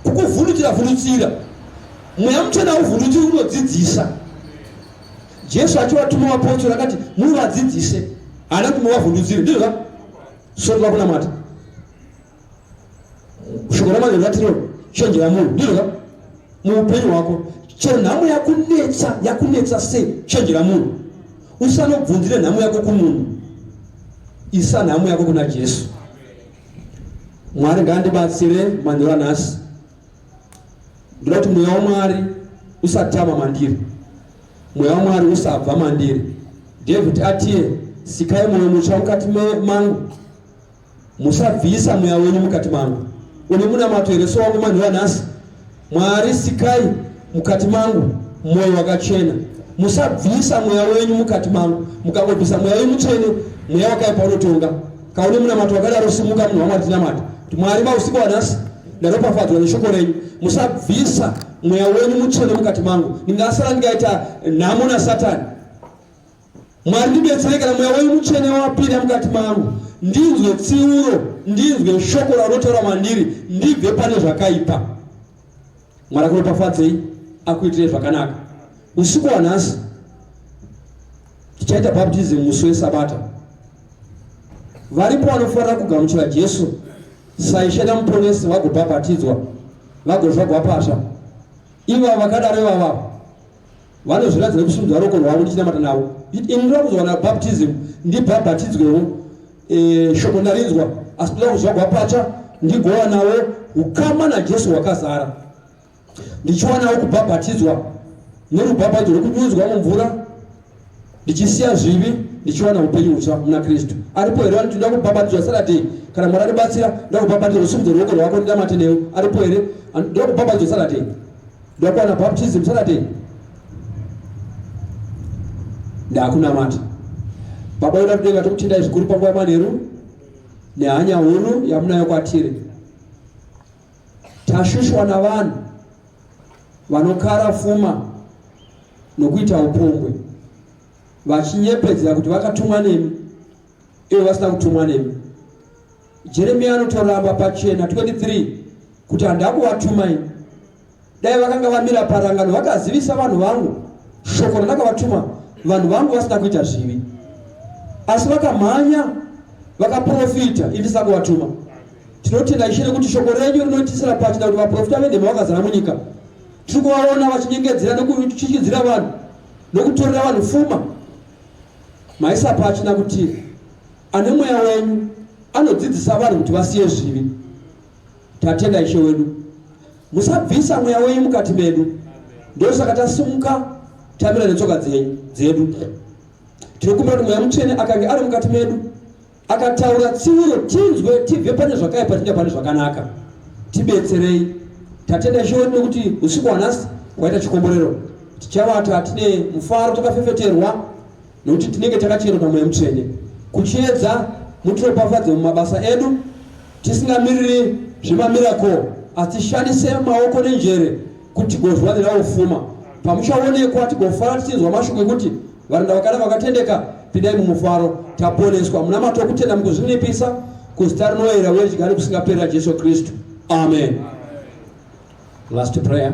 kukuvhundutsira, Mweya Mutsvene auvhundutsiri, unodzidzisa. Jesu achivatuma vapostori akati muvadzidzise, haana kuti muvavhundutsire. Ndizvo sori vakunamata. Shoko raMwari ratiro chenjera munhu, ndizvo muupenyu hwako. Chero nhamo yakunetsa sei, chenjera munhu. Usanobvunzire nhamo yako kumunhu, isa nhamo yako kuna Jesu. Mwari ngaandibatsire manheru anhasi. Ndoda kuti mweya waMwari usatama mandiri, mweya waMwari usabva mandiri. David atiye, sikai mwoyo mutsva mukati mangu, musabvisa mweya wenyu mukati mangu. Une munamato here sowangu manheru anhasi? Mwari, sikai mukati mangu mwoyo wakachena, musabvisa mweya wenyu mukati mangu. Mukangobvisa mweya wenyu mutsvene, mweya wakaipa unotonga. Kaune munamato wakadaro, simuka munhu waMwari tinamata. Mwari mausiku wanhasi ndaropafadzwa neshoko renyu, musabvisa mweya wenyu mutsvene mukati mangu. Ndingasara ndikaita nhamo naSatani. Mwari ndibetsere kana mweya wenyu mutsvene wapinda mukati mangu, ndinzwe tsiuro, ndinzwe shoko raunotaura mandiri, ndibve pane zvakaipa. Mwari akuropafadzei, akuitire zvakanaka. Usiku wanhasi tichaita baptism musi weSabata. Varipo vanofanira kugamuchira Jesu saishena muponesi vagobhabhatidzwa, vagozva gwapasva. Iva vakadaro ivava vanozviratidza nekusimudza roko rwavo ndichinamata navo. Ini ndoda kuzowana baptism ndibhabhatidzwewo, shoko ndarinzwa, asi ndoda kuzva gwapasva ndigova nawo ukama naJesu hwakazara. Ndichiwanawo kubhabhatidzwa nerubhabhatidzo rwekunyunzwa mumvura, ndichisiya zvivi, ndichiwana upenyu hutsva muna Kristu. Aripo here vanoti ndoda kubhabhatidzwa Saturday? Kana Mwari aribatsira, ndoda kubhabhatidzwa usimudze ruoko rwako ndinamate newe. Aripo here? Ndoda kubhabhatidzwa Saturday, ndoda kuwana baptism Saturday. Ndakunamata. Baba vedu vari kudenga, tokutendai zvikuru panguva yamanheru nehanya huru yamunayo kwatiri. Tashushwa navanhu vanokara pfuma nokuita upombwe, vachinyepedzera kuti vakatumwa nemi ivo vasina kutumwa nemi. Jeremiya anotoramba pachena 23 kuti handakuvatumai, dai vakanga vamira parangano vakazivisa vanhu vangu shoko randakavatuma, vanhu vangu vasina kuita zvivi. Asi vakamhanya vakaprofita, ini ndisina kuvatuma. Tinotenda Ishe kuti shoko renyu rinotisira pachena kuti vaprofita venhema vakazara munyika. Tiri kuvaona vachinyengedzera nekuchichidzira vanhu nokutorera vanhu pfuma. Maisa pachena kuti ane mweya wenyu anodzidzisa vanhu kuti vasiye zvivi. Tatenda Ishe wedu, musabvisa mweya wenyu mukati medu. Ndosaka tasimuka tamira netsoka dzedu. Tinokumbira kuti Mweya Mutsvene akange ari mukati medu, akataura tsiuro, tinzwe, tibve pane zvakaipa tiende pane zvakanaka. Tibetserei. Tatenda Ishe wedu nekuti usiku wanhasi waita chikomborero, tichavata tine mufaro, takafefeterwa nokuti tinenge takacherwa naMweya Mutsvene. Kuchiedza mutiropafadze mumabasa edu, tisingamiriri zvemamirako, asi tishandise maoko nenjere kuti tigozwanirawo ufuma. Pamuchaonekwa tigofara tichinzwa mashoko ekuti varanda vakanaka vakatendeka, pindai mumufaro, taponeswa. Muna mato okutenda mukuzvinipisa, kuzita rinoyera uye chigare kusingaperera Jesu Kristu. Amen. Last prayer.